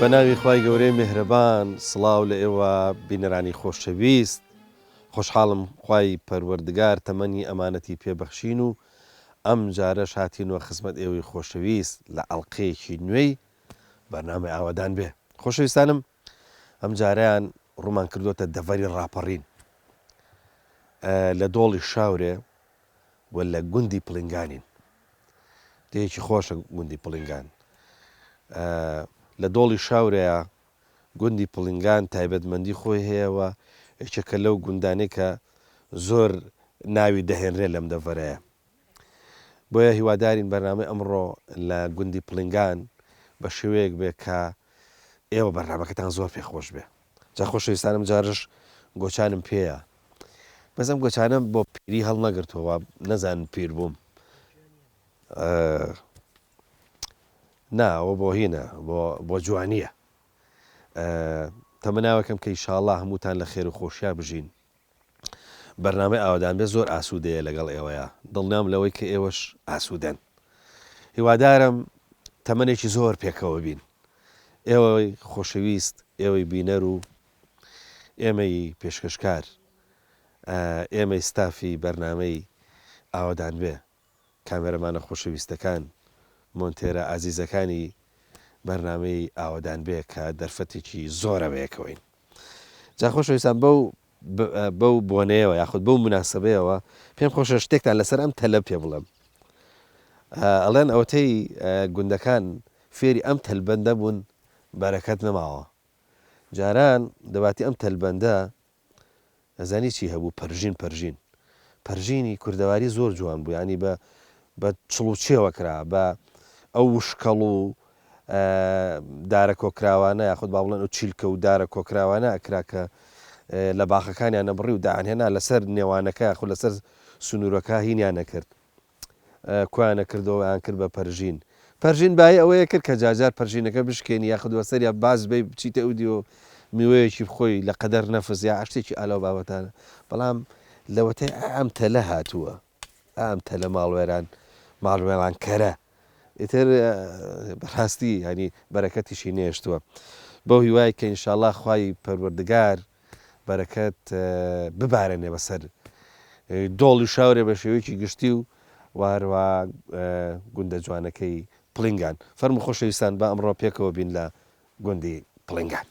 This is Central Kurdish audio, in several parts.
بەناوی خوای گەورەی میهرەبان سڵاو لە ئێوە بینەرانی خۆشەویست خۆشحاڵم خوای پەروەردگار تەمەنی ئەمانەتی پێبەخشین و ئەم جارەش هاتینەوە خزمەت ئێوەی خۆشەویست لە ئەڵقەیەکی نوێی بەرنامەی ئاوادان بێ. خۆشەویستانم ئەم جاریان ڕوومان کردوتە دەڤەری ڕاپەڕین لە دۆڵی شاورێ و لە گوندی پڵنگانین. دەیەکی خۆشە گوندی پڵنگان. لە دۆڵی شاورەیە گوندی پڵنگان تایبەتمەندی خۆی هەیەەوە یەکێکە لەو گوندانەی کە زۆر ناوی دەهێنرێ لەم دەڤەرەیە. بۆیە هیوادارین بەرنامەی ئەمڕۆ لە گوندی پڵنگان بە شێوەیەک بێ کە ئێوە بەرنامەکەتان زۆر پێخۆش بێ. جا خۆشەویستانم جارش گۆچانم پێیە. بەزەم گۆچانم بۆ پیری هەڵ نەگرتەوە نەزانن پیر بووم. ناوە بۆ هینە بۆ جوانیە. تەمەناوەکەم کە ئیشاڵڵا هەمووتان لە خێر و خۆشییا بژین. بەرنامەی ئاوادان بێ زۆر ئاسوودەیە لەگەڵ ئێوەیە. دڵنیام لەوەی کە ئێوەش ئاسوودەن. هیوادارم تەمەنێکی زۆر پێکەوە بین. ئێوەی خۆشەویست، ئێوەی بینەر و ئێمەی پێشکەشکار، ئێمەی ستافی بەرنامەی ئاوادان بێ، کامێرەمانە خۆشەویستەکان، مۆنتێرە ئازیزەکانی بەرنامەی ئاوادان بێ کە دەرفەتێکی زۆرە بەیەکەوەین. جا خۆشەویستان بەو بۆنەیەوە یاخود بەو مناسبەیەوە پێم خۆشە شتێکتان لەسەر ئەم تەلە پێ بڵێم. ئەڵێن ئەوتەی گوندەکان فێری ئەم تەلبەندە بوون بەرەکەت نەماوە. جاران دەباتی ئەم تەلبەندە ئەزانی چی هەبوو؟ پەرژینی کوردەواری زۆر جوان بوو، ینی بە چڵوچێوە کرا بە ئەو وشکەڵ و دارە کۆکراوانە یاخود با بڵێن ئەو چیلکە و دارە کۆکراوانە ئەکرا کە لە باخەکانیان نەبڕی و داهێنا لەسەر نێوانەکە یاخود لەسەر سنوورەکە هینیان نەکرد. کویانە کردەوە یان کرد بە پەرژین بای ئەوەیە کرد کە جاجار پەرژینەکە بشکێنی یاخود وەسەر یا باز بێ بچیتە ئەودی و میوەیەکی بخۆی لە قەدەر نەفس یا شتێکی ئالاو بابەتانە. بەڵام لەوەتەی ئەم تەلە هاتووە، ئەم تەلە ماڵوێران کەرە ئیتر بەڕاستی ینی بەرەکەتیشی نێشتووە. بەو هیوای کە ئینشاءڵڵا خوای پەروەردگار بەرەکەت ببارێنێ بەسەر دۆڵی شاورێ بە شێوەیەکی گشتی و واروە گوندە جوانەکەی پڵنگان. فەرموو خۆشەویستان با ئەمڕۆ پێکەوە بین لە گوندی پڵنگان.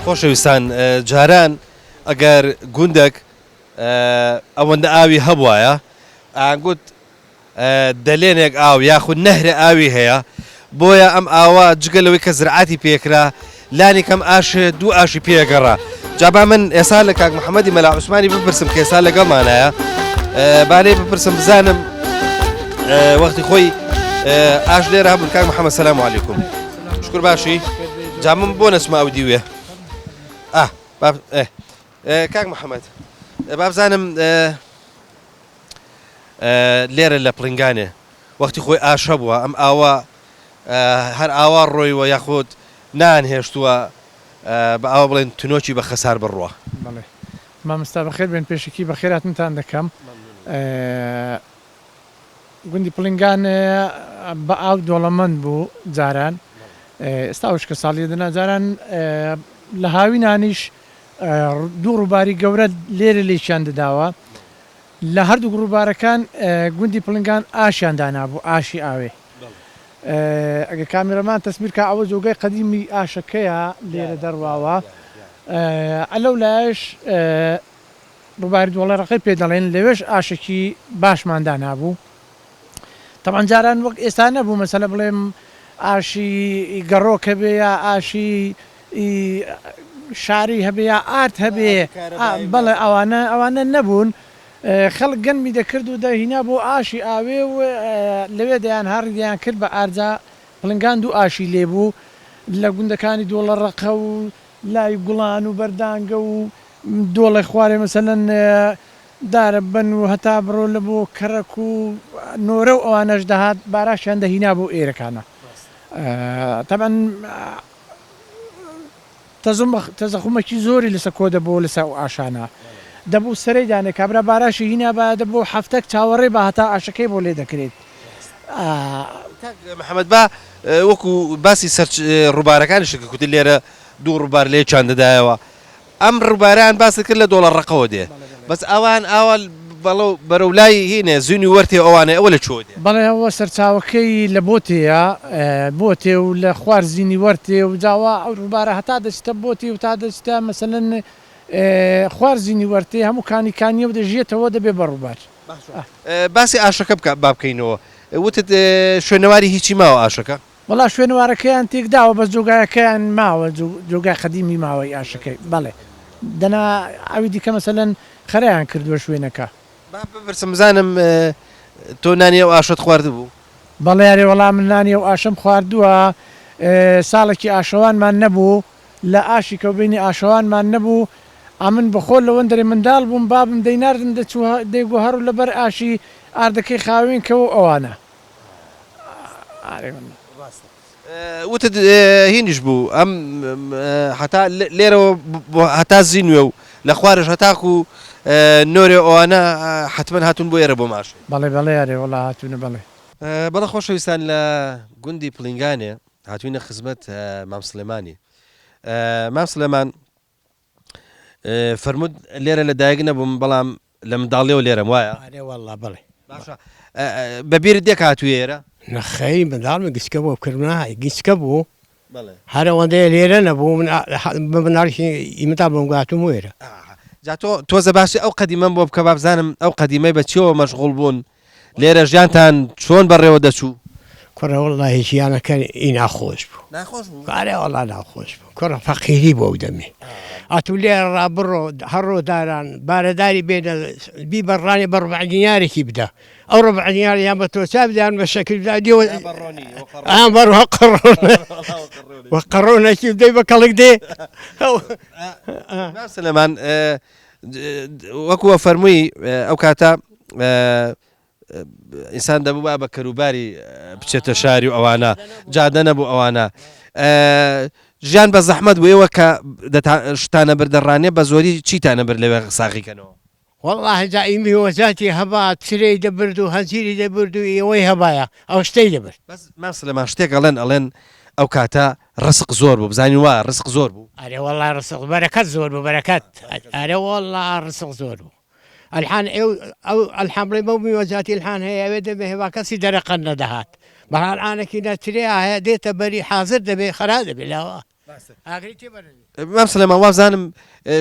خۆشەویستان جاران ئەگەر گوندێک ئەوەندە ئاوی هەبوایە ئاگوت دەلێنێک ئاو یاخود نەهرە ئاوی هەیە، بۆیە ئەم ئاوا جگەلەوەی کە زرعاتی پێکرا لانی کەم ئاش دوو ئاشی پێگەڕا. جابا من ئێستا لە کاک محەممەدی مەلا عوسمانی بپرسم کە ئێستا لەگەڵمانایە بارەی بپرسم بزانم وەختی خۆی ئاش لێرە هەبوون. کاک محەممەد سەلام عەلەیکوم. شکر باشی؟ جا من بۆ نەچمە ئەو دیوێ. کاک محەممەد با بزانم لێرە لە پڵنگانێ وەختی خۆی ئاش هەبووە ئەم ئاوا هەر ئاوا ڕۆیوە یاخود نانهێشتووە بە ئاوا بڵێن تونۆکی بە خەسار بڕوە. بەڵێ مامۆستا بەخێر بێن، پێشکی بەخێراتتان دەکەم. گوندی پڵنگان بە ئاو دۆڵەمەند بوو جاران، ئێستا وشکە ساڵی دەنا جاران لە هاوینانیش دوو ڕووباری گەورە لێرە لێکیان دەداوە. لە هەردوو ڕووبارەکان گوندی پڵنگان ئاشیان دانابوو، ئاشی ئاوێ. ئەگە کامێرەمان تەسبیر کە ئەوە جۆگەی قەدیمی ئاشەکەیە لێرە دەڕواوە. ئەلەو لایش ڕووباری دۆڵەرەکەی پێ دەڵێن لەوێش ئاشێکی باشمان دانابوو. تەمان جاران وەک ئێستا نەبوو مەسەلە بڵێم ئاشی گەڕۆکە بێ یا ئاشی شاری هەبێ یا ئارت هەبێ بەڵێ ئەوانە نەبوون خەڵک گەنمی دەکرد و دەهینا بۆ ئاشی ئاوێ و لەوێ دەیان هەڕیان کرد بە ئارجا پڵنگان دوو ئاشی لێبوو لە گوندەکانی دۆڵەڕەقە و لای گوڵان و بەردانگە و دۆڵی خوارێ مەسەلەن دارە بن و هەتا بڕۆ لە بۆ کەڕک و نۆرە و ئەوانەش دەهات باراشیان دەهینا بۆ ئێرەکانە تەبەن تەزەخومەکی زۆری لەسەر کۆ دەبوو لەسەر ئەو ئاشانە دەبوو سەرەی دانێ کابرا باراشی هینا بە دەبوو هەفتەك چاوەڕێ بە هەتا ئاشەکەی بۆ لێ دەکرێت محەممەد با وەکو باسی سەر ڕووبارەکانی شکوتی لێرە دوو ڕووبار لێ چاند دەدایەوە ئەم ڕووباران باسی کرد لە دۆڵەڕەقەوە دێ بەس ئەوان ئاوا بەرەو لای هینێ زوینی وەرتێ ئەوانە ئەوە لە چۆ دێ بەڵێ ئەوە سەرچاوەکەی لە بۆتەیە بۆتێ و لە خوارزینی وەرتێ و جاوا ئەو ڕووبارە هەتا دەچتە بۆتی و تا دەچتە مەسەلەن خوارزینی وەرتێ هەموو کانیکانیە و دەژێتەوە دەبێ بە ڕووبار باسی ئاشەکە با بکەینەوە وتت شوێنەواری هیچی ماوە ئاشەکە وڵا شوێنوارەکەیان تێکداوە بەس جۆگایەکەیان ماوە جۆگای خەدیمی ماوەی ئاشەکەی بەڵێ دەنا ئەوی دیکە مەسەلەن خەرەیان کردووە شوێنەکە بپرسم بزانم تۆ نانی ئەو ئاشت خواردە بوو بەڵێ یارێ وەڵام من نانی ئەو ئاشەم خواردووە ساڵێکی ئاشەوانمان نەبوو لە ئاشی کەوبینی ئاشەوانمان نەبوو ئەمن بەخۆل لە وەندەرێ منداڵ بووم بابم دەیناردن دەیگو هەرو لەبەر ئاشی ئاردەکەی خاوێن کەەوە ئەوانە وتت هینیش بوو ئەم هەتا لێرەوە هەتا زیینوێ و لە خوارش هەتاکو نۆرێ ئەوانە حتمما هاتون بۆ ئێرە بۆ ماش بەڵێ بەڵێ یارێ وڵا هاتوونە بەڵێ بەڵە خۆشەویستان لە گوندی پلنگانێ هاتوینە خزمەت مام سلێمانی مام سلێمان فەرمود لێرە لە دایک نەبووم بەڵام لە منداڵیەوە لێرەم وایە والله بڵێ بەبیرت دێک هاتووی ئێرە نەخەی منداڵمە گچکە بۆ بکردنای گچکە بوو هەرەوەندەیە لێرە نەبوو مناڵی ئیمتا بۆم گاتوم وێرە جا تۆزە باشی ئەو قەدیمەم بۆ بکە بابزانم ئەو قەدیمەی بە چیەوە مەشغوڵ بوون لێرە ژیانتان چۆن بەڕێوە دەچوو کوڕە وەڵڵاهی ژیانەکە ئی ناخۆش بوو کارێ وەڵا ناخۆش بوو کوڕە فەقیری بۆ دەمێ ئەتو لێرە ڕابڕۆ هەڕۆ داران بارەداری بێنە بیبەڕانی بە ڕوبع دینارێکی بدە ئەو ڕوبع دینار یان بە تۆ چا بدەیان بە شەکل بدەیەوە بەڕوە قڕۆنێکی بدەی بە کەڵک دێ سلێمان وەکووە فەرمووی ئەو کاتە ئینسان دەبوو بە کەروباری بچێتە شاری و ئەوانە جادە نەبوو ئەوانە ژیان بە زەحمەت بووەوە کە شتانە بەردەڕانێ بە زۆری چیتانە بەر لەوێ ساقیکەنەوە والله جائیمی وەزاتی هەبا ترەی دەبرد و هەنجیری دەبرد و ئەوەی هەبایە ئەو شتەی دەبرد مام سلێمان شتێک ئەڵێن ئەو کاتە ڕسق زۆر بوو بزانین وا ڕسق زۆر بوو ئەرێ والله ڕسق بەرەکەت زۆر بوو بەرەکەت ئەرێ والله ڕسق زۆر بوو الحان ئەو ئەلحەمڕێ بەومی وەزاتی الحان هەیە ئەوێ دەبێ هێوا کەسی دەرەقەن نەدەهات بەهار ئانێکی نەترێ هەیە دێتە بەری حاضر دەبێ خەرا دەبێ لاوە مام سلێمان وابزانم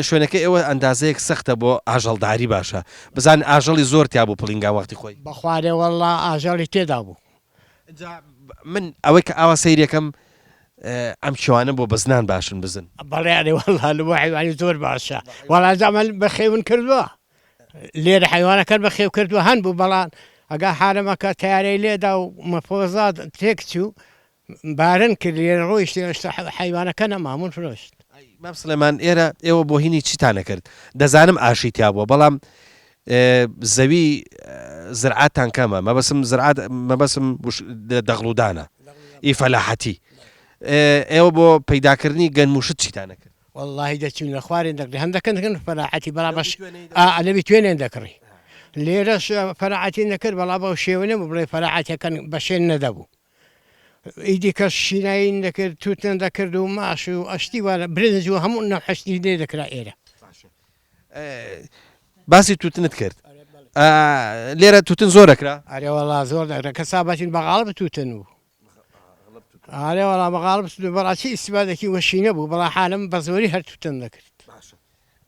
شوێنەکە ئێوە ئەندازەیەک سەختە بۆ ئاژەڵداری باشە بزان ئاژەڵی زۆر تیا بوو پڵنگان وەختی خۆی بەخوارێ والله ئاژەڵی تێدا بوو من ئەوەی کە ئاوا سەیرەکەم ئەم شوانە بۆ بزنان باشن بزن بەڵێ ئەرێ والله لە بۆ حیوانی زۆر باشە وەڵا زەمەل بەخێون کردووە لێرە حیوانەکان بەخێو کردووە هەن بوو بەڵام ئەگا حالەمەکە تیارەی لێدا و مەفۆزات تێک چوو بارن کرد لێرە ڕۆیشت حیوانەکە نەمامون فرۆشت مام سلێمان ئێرە ئێوە بۆ هینی چیتانە کرد دەزانم ئاشی تیا بووە بەڵام زەوی زرعاتان کەمە مەبەسم دەغڵودانە ئی فەلاحەتی ئێوە بۆ پەیداکردنی گەنموشت چیتانە کرد واللهی دەچین لە خوارێن دەکری هەندەکەن دەکەن فەلاحەتی بەڵام بەش لەوی توێنێن دەکڕی لێرەش فەلاحەتی نەکرد بەڵام بەو شێوە نەبوو بڵێ فەلاحەتەکەن بەشێن نەدەبوو ئیدی کەس شینایی دەکرد توتن دەکرد و ماش و ئەشتی وارە برنج و هەموو نەو حەشتی لێ دەکرا ئێرە باسی توتنت کرد لێرە توتن زۆر دەکرا ئەرێ وەڵا زۆر دەکرا کە سابەتین بەغاڵب توتن و ئارێ وەڵا بەغاڵب بەڕاستی ئیسیبادێکی وەشینە بوو بەڵا حالم بە زۆری هەر توتن دەکرد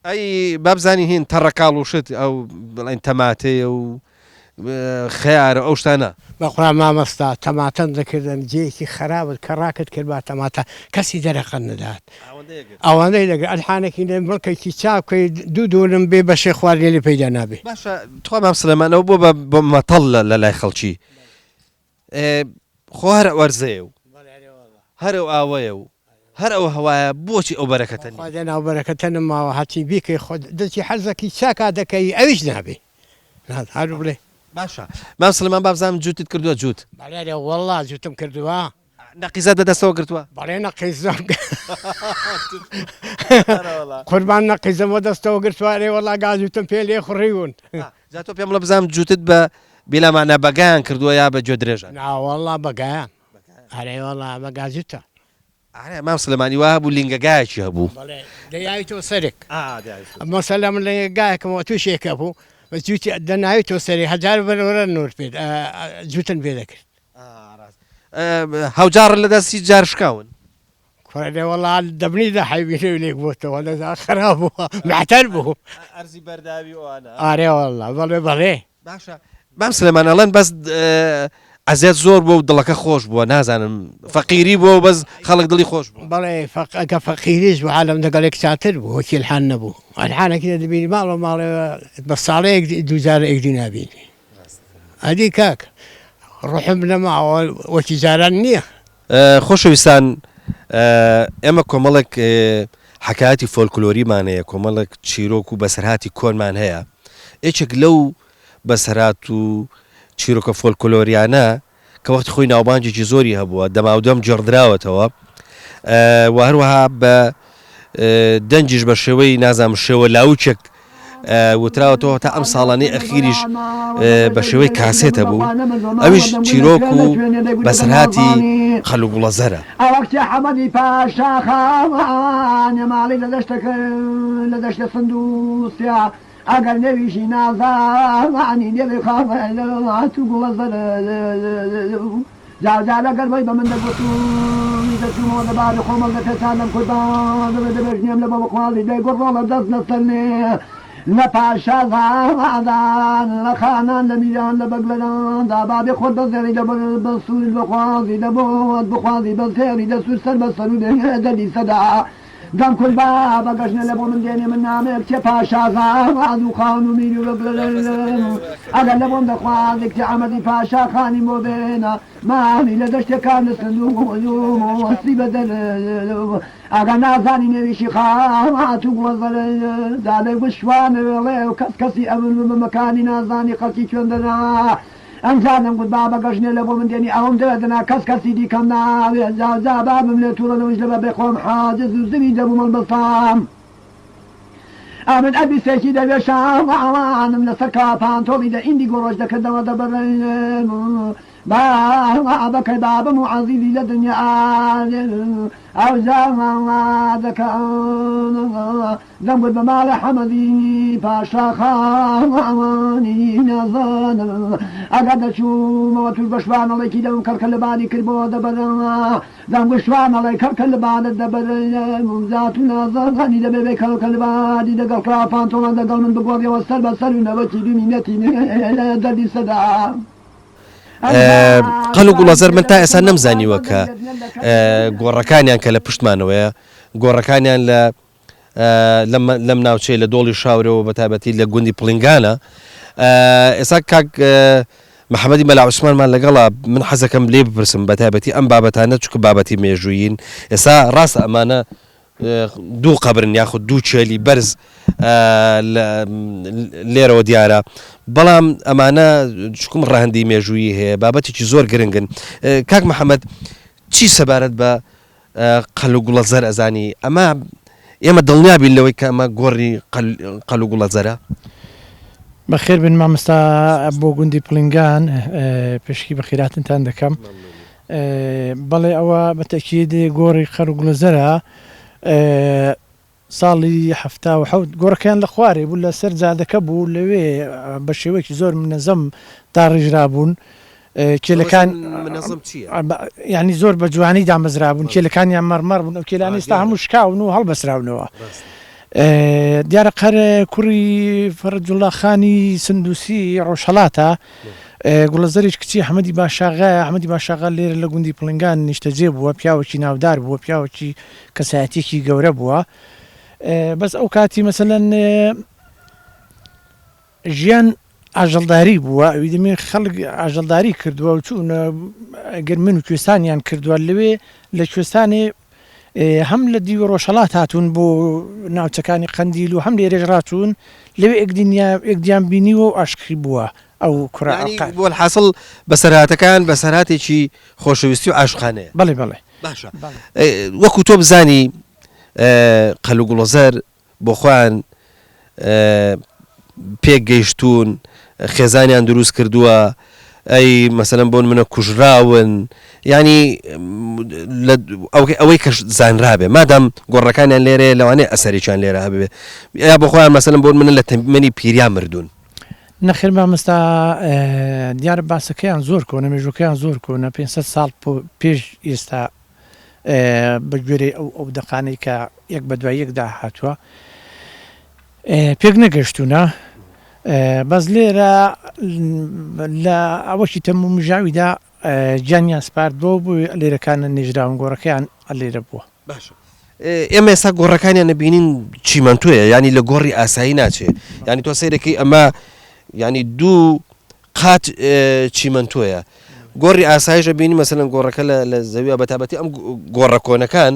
ئەی بابزانی هین تەڕەکاڵ و شت ئەو بڵێن تەماتەیە و خیارە ئەو شتانە بەخوا مامەستا تەماتەم دەکردن جێکی خراپت کە ڕاکت کرد با تەماتە کەسی دەرەقەت نەدات ئەوانەی لەگە ئەلحانێکی لێ بڵکێکی چاوکەی دوو دۆلم بێ بەشێ خواردێنی پەیدا نابێ باشە تۆ مام سلێمانەوە بۆ بە مەتەڵ لە لای خەڵکی خۆ هەر وەرزەیە و هەر ئەو ئاوەیە و هەر ئەو هەوایە بۆچی ئەو بەرەکەتە خوا ناو بەرەکەتە نماوە هەچی بیکەی خۆت دەچی حەزەکی چاکا دەکەی ئەویش نابێ هەرو بڵێ باشە مام سلێمان بابزانم جووتت کردووە جووت بەڵێ وەڵڵا جوتم کردووە نەقیزە دەدەستەوە گرتووە بەڵێ نەقیزم قوربان نەقیزمەوە دەستەوە گرتوارێ وەڵا گازوتم پێ لێ خوڕیون جا تۆ پێم لە بزانم جووتت بە بێلامانە بەگایان کردووە یا بە گوێ درێژە ناوەڵا بەگایان هەرێ وەڵا بەگازوتە مام سلێمانی وا هەبوو لینگەگایەکی هەبوو دەیاوی تۆ سەرێک مەسەلا من لەگایەکەمەوە تووشێکە بوو بەجووتی دەناوی تۆ سەری هەجار بەرەوەرە نور پێ جوتن پێ دەکرد هەوجار لە دەستی جار شکاون کوڕێ وەڵا دەبنی دە حیبینە لێک بۆتەوە لە خراپ بووە معتەر بوو ئەرزی بەرداوی ئەوانە ئارێ وەڵا بەڵێ بەڵێ باشە مام سلێمان ئەڵێن بەس ئەزیەت زۆر بوو و دڵەکە خۆش بووە نازانم فەقیری بووە بەس خەڵک دڵی خۆش بوو بەڵێ ئەگە فەقیریش بوو عالم دەگەڵێک چاتر بوو وەکی الحان نەبوو ئەلحانێکی دەبینی ماڵەوە ماڵێ بە ساڵەیەک دووجارە ئێکدی نابینی ئەدی کاک ڕحم لەماوە وەکی جاران نییە خۆشەویستان ئێمە کۆمەڵێک حکایەتی فۆلکلۆریمانەیە کۆمەڵێک چیرۆک و بەسەرهاتی کۆنمان هەیە یەکێک لەو بەسەرات و چیرۆکە فۆلکلۆریانە کە وەختی خۆی ناوبانجێکی زۆری هەبووە دەماودەم جێڕدراوەتەوە و هەروەها بە دەنجیش بە شێوەی نازانم شێوە لاوچێک وتراوەتەوە تا ئەم ساڵانەی ئەخیریش بە شێوەی کاسێتە بوو ئەویش چیرۆک و بەسەرهاتی خەلوگوڵە زەرە ئەوەکتی حەمەدی پاشاخان ماڵی لە دەشتە سندوسیا ئەگەر نەویشی نازانی نێوی خاڵات و گوڵە زەرە جاجا لەگەر بەی بە من دەگوتوی دەچوومەوە دەبارە خۆمەڵ دەکەتانم کوردان دەبێژنیم لە بە بخواڵی دەی گۆڕۆڵە دەست نەسەرنێ لە پاشا زادان لە خانان لە میران لە بەگلەران دابابێ خۆت بەزێری لە بەسووری بەخوازی دەبۆت بخوازی بەزێری دەسوور سەر بەسەر و دەلی سەدا دەم کورد بە بەگەشنە لە بۆ من دێنێ من نامێک چێ پاشا زاد و خان و میری و بەگلەران ئەگەر لە بۆم دەخوازێک چێ ئەمەدی پاشا خانی بۆ بێنە مامی لە دەشتێکان لە سندووەسی بەدەر ئەگەر نازانی نێویشی خاڵات و گوڵەزەرە دادەی گوشوانەوێڵێ و کەس کەسی ئەمن بە مەکانی نازانی خەڵکی کوێندەنا ئەمزانم گوت با بەگەشنێ لە بۆ من دێنی ئەوم دەدەنا کەس کەسی دیکەم ناوێت جا بابم لێ تووڕە لەوش لە بە بێخۆم حاجز و زوی دەبوومەڵ بەسام ئەمن ئەبی سێکی دەبێ شاوانم لەسەر کاپان تۆبی دە ئیندی گۆڕۆژ دەکردەوە دەبەرێن بەکەی بابم و عەزیزی لە دنیا ئەو دەکەن دەمگوت بە ماڵە حەمەدی پاشا خاوانی نازانم ئەگەر دەچوومەوە توش بە شوانەڵێکی دەم کەرکە لە بانی کردبەوە دەبەرن دەمگوت شوانەڵێ کەرکە لە بانت دەبەرن زات و نازانی دەبێ بێ کەرکە لە بانی دەگەڵ کراپان تۆڵان دەگەڵ من بگۆڕیەوە سەر بە سەر و نەوەکی دومینەتی دەردی سەدا قەل و گوڵەزەر من تا ئێستا نەمزانیوە کە گۆڕەکانیان کە لە پشتمانەوەیە گۆڕەکانیان لەم ناوچەی لە دۆڵی شاورەوە بە تایبەتی لە گوندی پڵنگانە ئێستا کاک محەممەدی مەلا عوسمانمان لەگەڵا من حەزەکەم لێ بپرسم بە تایبەتی ئەم بابەتانە چکە بابەتی مێژوویین ئێستا ڕاستە ئەمانە دوو قەبرن یاخود دوو چێلی بەرز لێرەوە دیارە بەڵام ئەمانە چکم ڕاهەندی مێژوویی هەیە بابەتێکی زۆر گرنگن کاک محەممەد چی سەبارەت بە قەل و گوڵە زەر ئەزانی ئەمە ئێمە دڵنیابین لەوەی کە ئەمە گۆڕی قەل و گوڵە زەرە بەخێر بن مامەستا بۆ گوندی پڵنگان پێشکی بە خیراتتان دەکەم بەڵێ ئەوە بەتەکید گۆڕی قەل و گوڵە زەرە ساڵی هەفتا و حەوت گۆڕەکەیان لە خوارێ بوو لە سەر جادەکە بوو لەوێ بە شێوەیەکی زۆر منەزەم تا ڕێژرابوون کێلەکان ینی زۆر بە جوانی دامەزرابوون کێلەکانیان مەرمەڕ بوون ئەو کێلانی ئێستا هەموو شکاون و هەڵبەسراونەوە دیارە قەر کوڕی فەرجوڵڵا خانی سندوسی ڕۆژهەڵاتە گوڵەزەریش کچی حەمەدی باشاغا حەمەدی باشاغا لێرە لە گوندی پڵنگان نیشتەجێ بووە پیاوەکی ناودار بووە پیاوەکی کەسایەتێکی گەورە بووە بەس ئەو کاتی مەسەلەن ژیان ئاژەڵداری بووە ئەوی دەمێ خەڵک ئاژەڵداری کردووە و چوونە ئەگەر من و کوێستانیان کردووە لەوێ لە کوێستانێ هەم لە دیوە ڕۆژهەڵات هاتوون بۆ ناوچەکانی قەندیل و هەم لێرەش ڕاتوون لەوێ یەکدیان بینیوە و عاشقی بووە ئەو کوڕە بۆ الحاصل بەسەرهاتەکان بەسەرهاتێکی خۆشەویستی و عاشقانەیە بەڵێ بەڵێ باشە وەکو تۆ بزانی قەل و گوڵەزەر بۆ خۆیان پێک گەیشتوون خێزانیان دروست کردووە ئەی مەسەلەن بۆن منە کوژراون ینی ئەوەی کە زانرابێ مادام گۆڕەکانیان لێرێ لەوانەیە ئەسەریان لێرە هەبێ یا بۆ خۆیان مەسەلەن بۆن منە لە تەمەنی پیریان مردوون نەخێر مامەستا دیارە باسەکەیان زۆر کۆنە مێژوەکەیان زۆر کۆنە 500 ساڵ پێش ئێستا بەگوێرەی ئەو دەقانەی کە یەک بە دوای یەکدا هاتووە پێک نەگەشتوونە بەس لێرە لە ئەوەشی تەموو مژاویدا گیانیان سپاردبووە بووی لێرەکانە نێژراون گۆڕەکەیان لێرە بووە باشە ئێمە ئێستا گۆڕەکانیان نەبینین چیمەنتۆیە ینی لە گۆڕی ئاسایی ناچێت ینی تۆ سەیرەکەی ئەمە ینی دوو قات چیمەنتۆیە گۆڕی ئاساییشە بینی مەسەلەن گۆڕەکە لە زەویە بەتابەتی ئەم گۆڕە کۆنەکان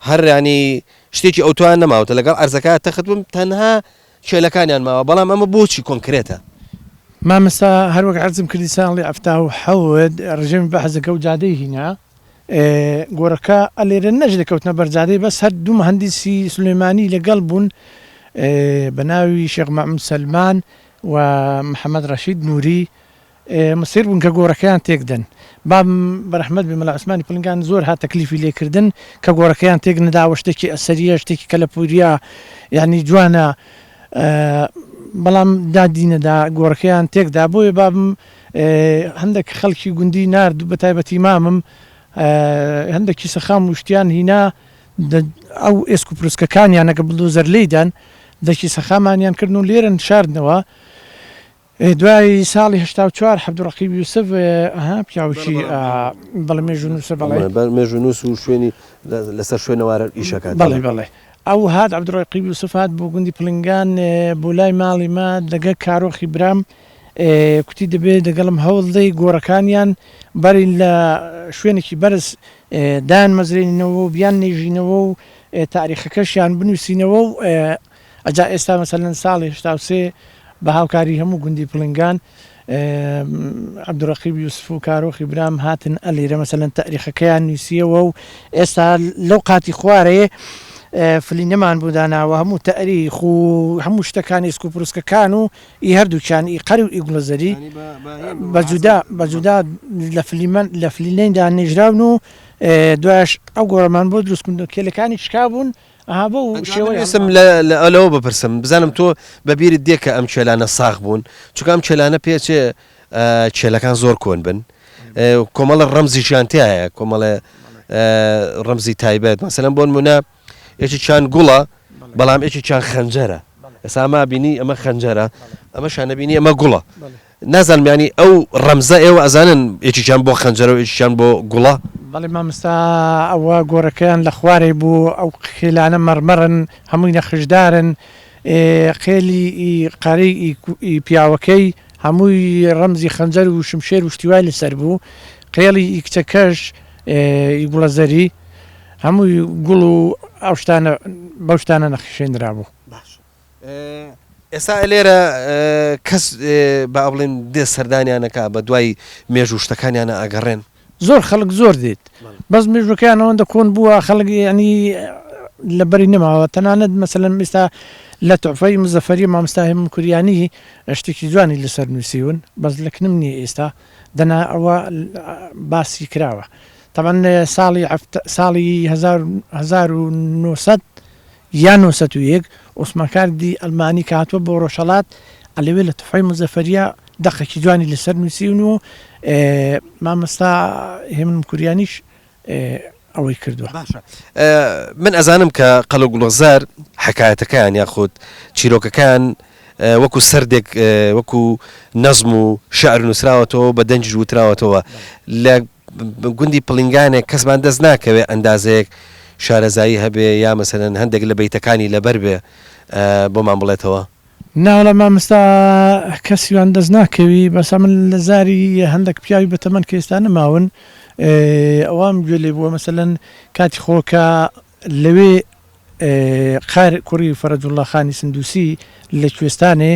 هەر ینی شتێکی ئەوتوان نەماوتە لەگەڵ ئەرزەکە تەختبم تەنها کێلەکانیان ماوە بەڵام ئەمە بۆچی کۆنکرێتە مامەستا هەروەک عەرزم کردی ساڵی ئەفتا و حەوت ڕژێمی بەحەزەکە و جادەی هینا گۆڕەکە ئەلێرە نەش دەکەوتنە بەرجادەی بەس هەر دوو مهندسی سلێمانی لەگەڵ بوون بە ناوی شێخ مەحموود سەلمان و محەممەد ڕەشید نووری مسیر بوون کە گۆڕەکەیان تێکدەن بام بەرەحمەد بێ مەلا عوسمانی پڵنگان زۆر هات تەکلیفی لێکردن کە گۆڕەکەیان تێک نەداوە شتێکی ئەسەریە شتێکی کە لە پوریا یعنی جوانە بەڵام دادینەدا گۆڕەکەیان تێکدا بۆیە بابم هەندێک خەڵکی گوندی نرد بە تایبەتی مامم هەندێکی سەخام وشتیان هینا ئەو ئێسک و پرسکەکانیان ئەگە بڵدۆزەر لێدان دەکی سەخامانیان کردن و لێرن شاردنەوە دوای ساڵی 84 عەبدوڕەقیب یوسف پیاوشی بەڵێ مێژونووسە مێژونووس و شوێنی لەسەر شوێنەوارە ئیشەکان بەڵێ بەڵێ ئەو هات عەبدوڕەقیب یوسف هات بۆ گوندی پڵنگان بۆ لای ماڵی ما دەگە کارۆخی برام کوتی دەبێت دەگەڵم هەوڵدەی گۆڕەکانیان بەری لە شوێنێکی بەرز دایان مەزرێنینەوە و بیان نێژینەوە و تاریخەکەشیان بنووسینەوە و ئەجا ئێستا مەسەلەن ساڵی 83 بە هاوکاری هەموو گوندی پڵنگان عەبدوڕەقیب یوسف و کارۆخی برام هاتن ئەلێرە مەسەلەن تاریخەکەیان نووسیەوە و ئێستا لەو قاتی خوارەیە فلی نەمان بوو داناوە هەموو تاریخ و هەموو شتەکان ئێسک و پرسکەکان و ئی هەردووچیان ئی قەر و ئی گوڵەزەری بەجودا لە فلینەیدا نێژراون و دوایش ئەو گۆڕەمان بۆ دروستکردن کێلەکانی چکا بوون بۆ شێوەسم لەەوە بپرسم بزانم تۆ بەبیرت دێ کە ئەم چێلانە ساغ بوون چونکە ئەم چێلانە پێچێ چێلەکان زۆر کۆن بن کۆمەڵە ڕەمزیشیان تایە کۆمەڵە ڕەمزی تایبەت مەسەلەن بۆ نمونە یەکی چیان گوڵە بەڵام یەکی چیان خەنجەرە ئێستا ئەمە بینی ئەمە خەنجەرە ئەمە شانە بینی ئەمە گوڵە نازانم ینی ئەو ڕەمزە ئێوە ئەزانن یەکییان بۆ خەنجەرە و یەکییان بۆ گوڵە بەڵێ مامستا ئەوە گۆڕەکەیان لە خوارێ بوو ئەو خێلانە مەرمەرن هەمووی نەخشدارن خێلی قەرەی پیاوەکەی هەمووی ڕەمزی خەنجەر و شمشێر و شتیوای لەسەر بوو قێڵی کچەکەش گوڵەزەری هەمووی گوڵ و ئەو شتانە بەو شتانە نەخشێنرا بوو ئێستا لێرە کەس با بڵێن دێ سەردانیانەکە بە دوای مێژوو شتەکانیانە ئەگەڕێن زۆر خەڵک زۆر دێت بەس مێژوەکەیان ئەوەندە کۆن بووە خەڵک ینی لەبەری نەماوە تەنانەت مەسەلەن ئێستا لە تۆفەی مزەفەری مامۆستا هێمن کوریانی شتێکی جوانی لەسەر نووسیون بەس لەکنم نییە ئێستا دەنا ئەوە باسی کراوە طبعا ساڵی 1900 یان 1901 عوسمانکاردی ئەلمانی کە هاتووە بۆ ڕۆژهەڵات ئەلەوێ لە تۆفەی مزەفەریە دەقێکی جوانی لەسەر نووسیون و مامۆستا هێمن کوریانیش ئەوەی کردووە. باشە من ئەزانم کە قەڵە گوڵەزار حکایەتەکان یاخود چیرۆکەکان وەکو سەردێک وەکو نەزم و شعر نووسراوەتەوە بە دەنج وتراوەتەوە لە گوندی پڵنگانێک کەسمان دەست ناکەوێت ئەندازەیەک شارەزایی هەبێ یا مەسەرەن هەندێک لە بەیتەکانی لەبەر بێ بۆمان بڵێتەوە. ناوڵە مامستا کەسیوان دەست ناکەوی بەسە من لە زاری هەندێک پیاوی بەتەمەن کە ئێستا نەماون ئەوام گوێ لێ بووە مەسەلەن کاتی خۆکە لەوێ قار کوڕی فەرەجوڵڵا خانی سندوسی لە کوێستانێ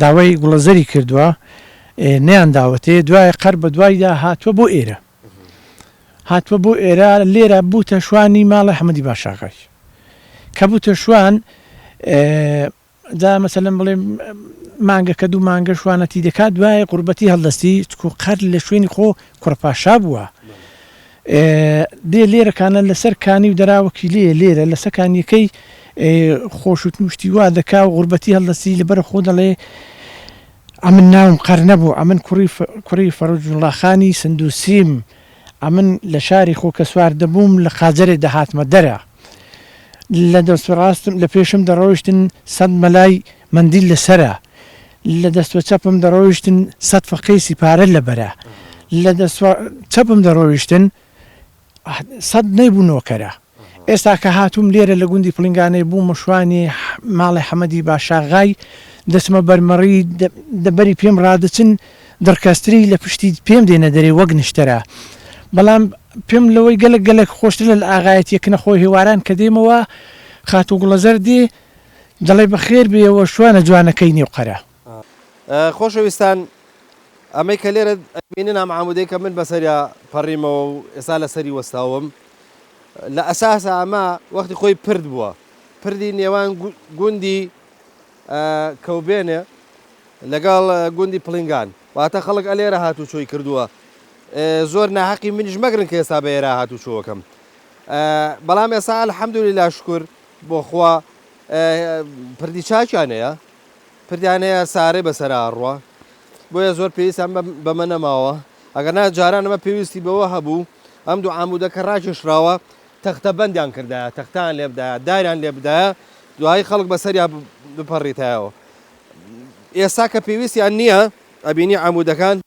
داوای گوڵەزەری کردووە نەیان داوەتێ دوای قەر بە دوایدا هاتووە بۆ ئێرە هاتووە بۆ ئێرە لێرە بووتە شوانی ماڵی حەمەدی باشاغای کە بووتە شوان دا مەسەلەن بڵێم مانگەکە دوو مانگە شوانەتی دەکات دوای قوربەتی هەڵدەستی چکو قەر لە شوێنی خۆ کوڕپاشا بووە دێ لێرەکانە لەسەر کانی و دەراوەکی لێرە لە سەکانیەکەی خۆشوت نوشتی وا دەکا و غوربەتی هەڵدەستی لەبەر خۆ دەڵێ ئەمن ناوم قەر نەبوو ئەمن کوڕی فەرەجوڵڵا خانی سندوسیم ئەمن لە شاری خۆ کە سوار دەبووم لە قاجەرێ دەهاتمە دەرە لە دەستوەڕاستم لە پێشم دەڕۆیشتن 100 مەلای مەندیل لەسرە لە دەستوە چەپم دەڕۆیشتن 100 فەقەی سیپارە لەبەرە لە دەستوە چەپم دەڕۆیشتن 100 نەیبوو نۆکەرە ئێستا کە هاتووم لێرە لە گوندی پڵنگانەی بوومە شوانی ماڵی حەمەدی باشاغای دەچمە بەرمەڕی دەبەری پێم ڕادەچن دەرکەستری لە پشتی پێم دێنە دەرێ وەک نیشتەرە بەڵام پێم لەوەی گەلک خۆشتر لە ئاغایەتیەکە نەخۆی هێواران کە دێمەوە خاتو گوڵەزەر دێ دەڵێ بەخێر بێەوە شوانە جوانەکەی نێو قەرە. خۆشەویستان ئەمەی کە لێرە بینن ئەم عامودەی کە من بەسەریا پەڕیمەوە و ئێستا لەسەری وەستاوم لە ئەساسە ئەمە وەختی خۆی پرد بووە پردی نێوان گوندی کەوبێنێ لەگەڵ گوندی پڵنگان واتە خەڵک ئەلێرە هاتوو چۆی کردووە زۆر ناحەقی منیش مەگرن کە ئێستا بە ئێرە هاتوو چۆوەکەم بەڵام ئێستا الحەمدولیلا شکر بۆ خوا پردی چاکیانەیە پردیانەیە سارەی بەسەر ئاڕوە بۆیە زۆر پێویستیان بەمە نەماوە ئەگەر نا جاران ئەمە پێویستی بەوە هەبوو ئەم دوو عامودەکە ڕاکێشراوە تەختە بەندیان کردایە تەختان لێ بدایە داریان لێ بدایە دوایی خەڵک بەسەریا بپەڕیتایەوە ئێستا کە پێویستیان نییە ئەبینی عامودەکان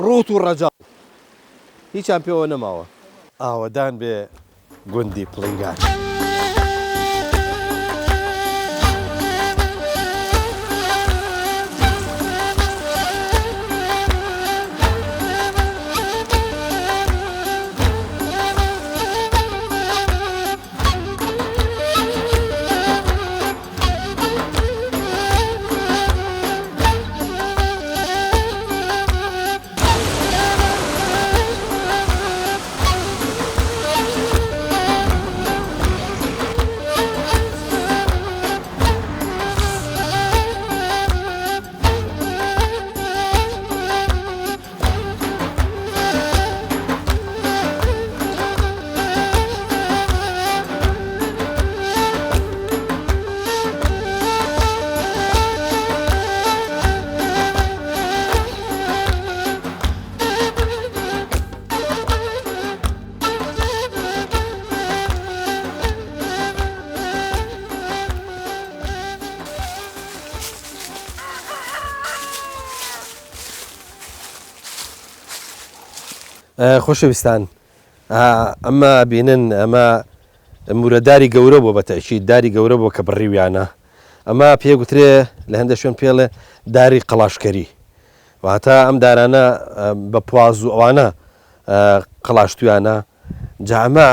ڕوت و ڕەجاڵ هیچیان پێوە نەماوە ئاوەدان بێ گوندی پڵنگان. خۆشەویستان ئەمە بینن ئەمە مورەداری گەورە بۆ بەتەشی داری گەورە بۆ کە بڕیویانە ئەمە پێگوترێ لە هەندە شوێن پێڵێ داری قەڵاشکەری واتە ئەم دارانە بە پواز و ئەوانە قەڵاشتویانە جامە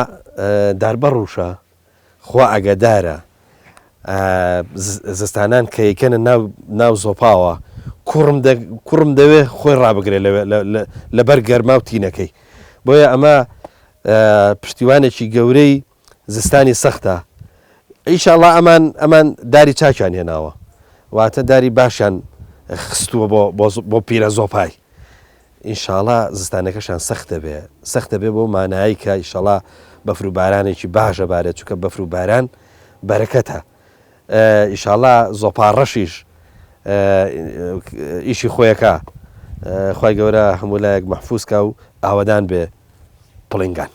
داربە ڕوشە خوا ئەگەدارە زستانان کە یەکەنە ناو زۆپاوە کوڕم دەوێ خۆی ڕابگرێت لەبەر گەرما و تینەکەی بۆیە ئەمە پشتیوانێکی گەورەی زستانی سەختە ئیشاڵڵا ئەمان داری چاکیان هێناوە واتە داری باشیان خستووە بۆ پیرە زۆپای ئینشاڵڵا زستانەکەشان سەختە بێ بۆ مانایی کە ئیشاڵڵا بەفروبارانێکی باشە بارێت چونکە بەفروباران بەرەکەتە ئیشاڵڵا زۆپاڕەشیش ئیشی خۆیەکە خی گەورە هەمولایەک مەحفوظکە و ئاوەدان بێ پڵنگان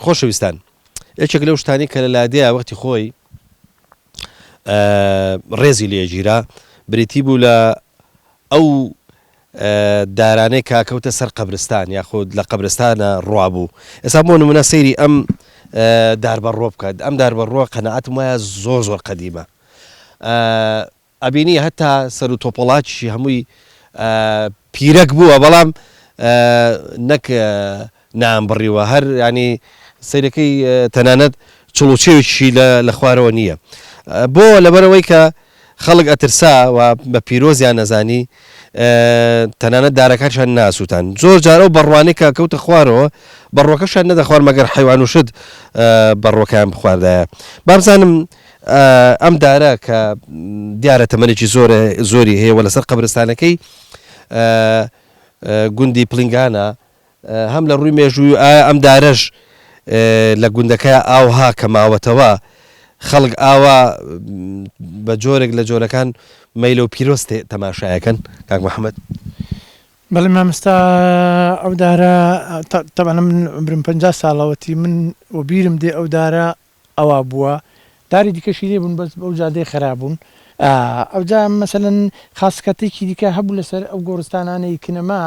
خۆشەویستان یەکێک لەو شتانی کە لە لادەیە وەختی خۆی ڕێزی لێگیرا بریتی بوو لە ئەو دارانەی کاکەوتە سەر قەبرستان یاخود لە قەبرستانە ڕوابوو ئێستا بۆ نمونە سەیری ئەم داربەڕۆ بکات ئەم داربەڕۆ قەنەعەتم وایە زۆر زۆر قەدیمە ئەبینی هەتا سەر و تۆپۆڵاتیشی هەمووی پیرەک بووە بەڵام نەک نام بڕیوە هەر ینی سەیرەکەی تەنانەت چڵوچێویشی لە خوارەوە نییە بۆ لەبەرەوەی کە خەڵک ئەترسا و بە پیرۆزیان نەزانی تەنانەت دارەکانشان ناسووتان زۆر جارە و بڕوانەی کە کەوتە خوارەوە بەڕۆکەشان نەدەخوار مەگەر حیوان و شت بەڕۆکیان بخواردایە بابزانم ئەم دارە کە دیارە تەمەنێکی زۆری هەیە و لەسەر قەبرستانەکەی گوندی پلنگانە هەم لە ڕووی مێژووی ئەم دارەش لە گوندەکە ئاوها کە ماوەتەوە خەڵک ئاوا بە جۆرێک لە جۆرەکان مەیلە و پیرۆست تەماشایەکەن کاک محەممەد بەڵێ مامستا ئەو دارە تەبەنە من برم 50 ساڵەوەتی من و بیرم دێ ئەو دارە ئەوە بووە داری دیکەشی لێ بوون بەس بەو جادەی خراببوون ئەوجا مەسەن خاصکەتێکی دیکە هەبوو لەسەر ئەو گۆڕستانانەی کنەما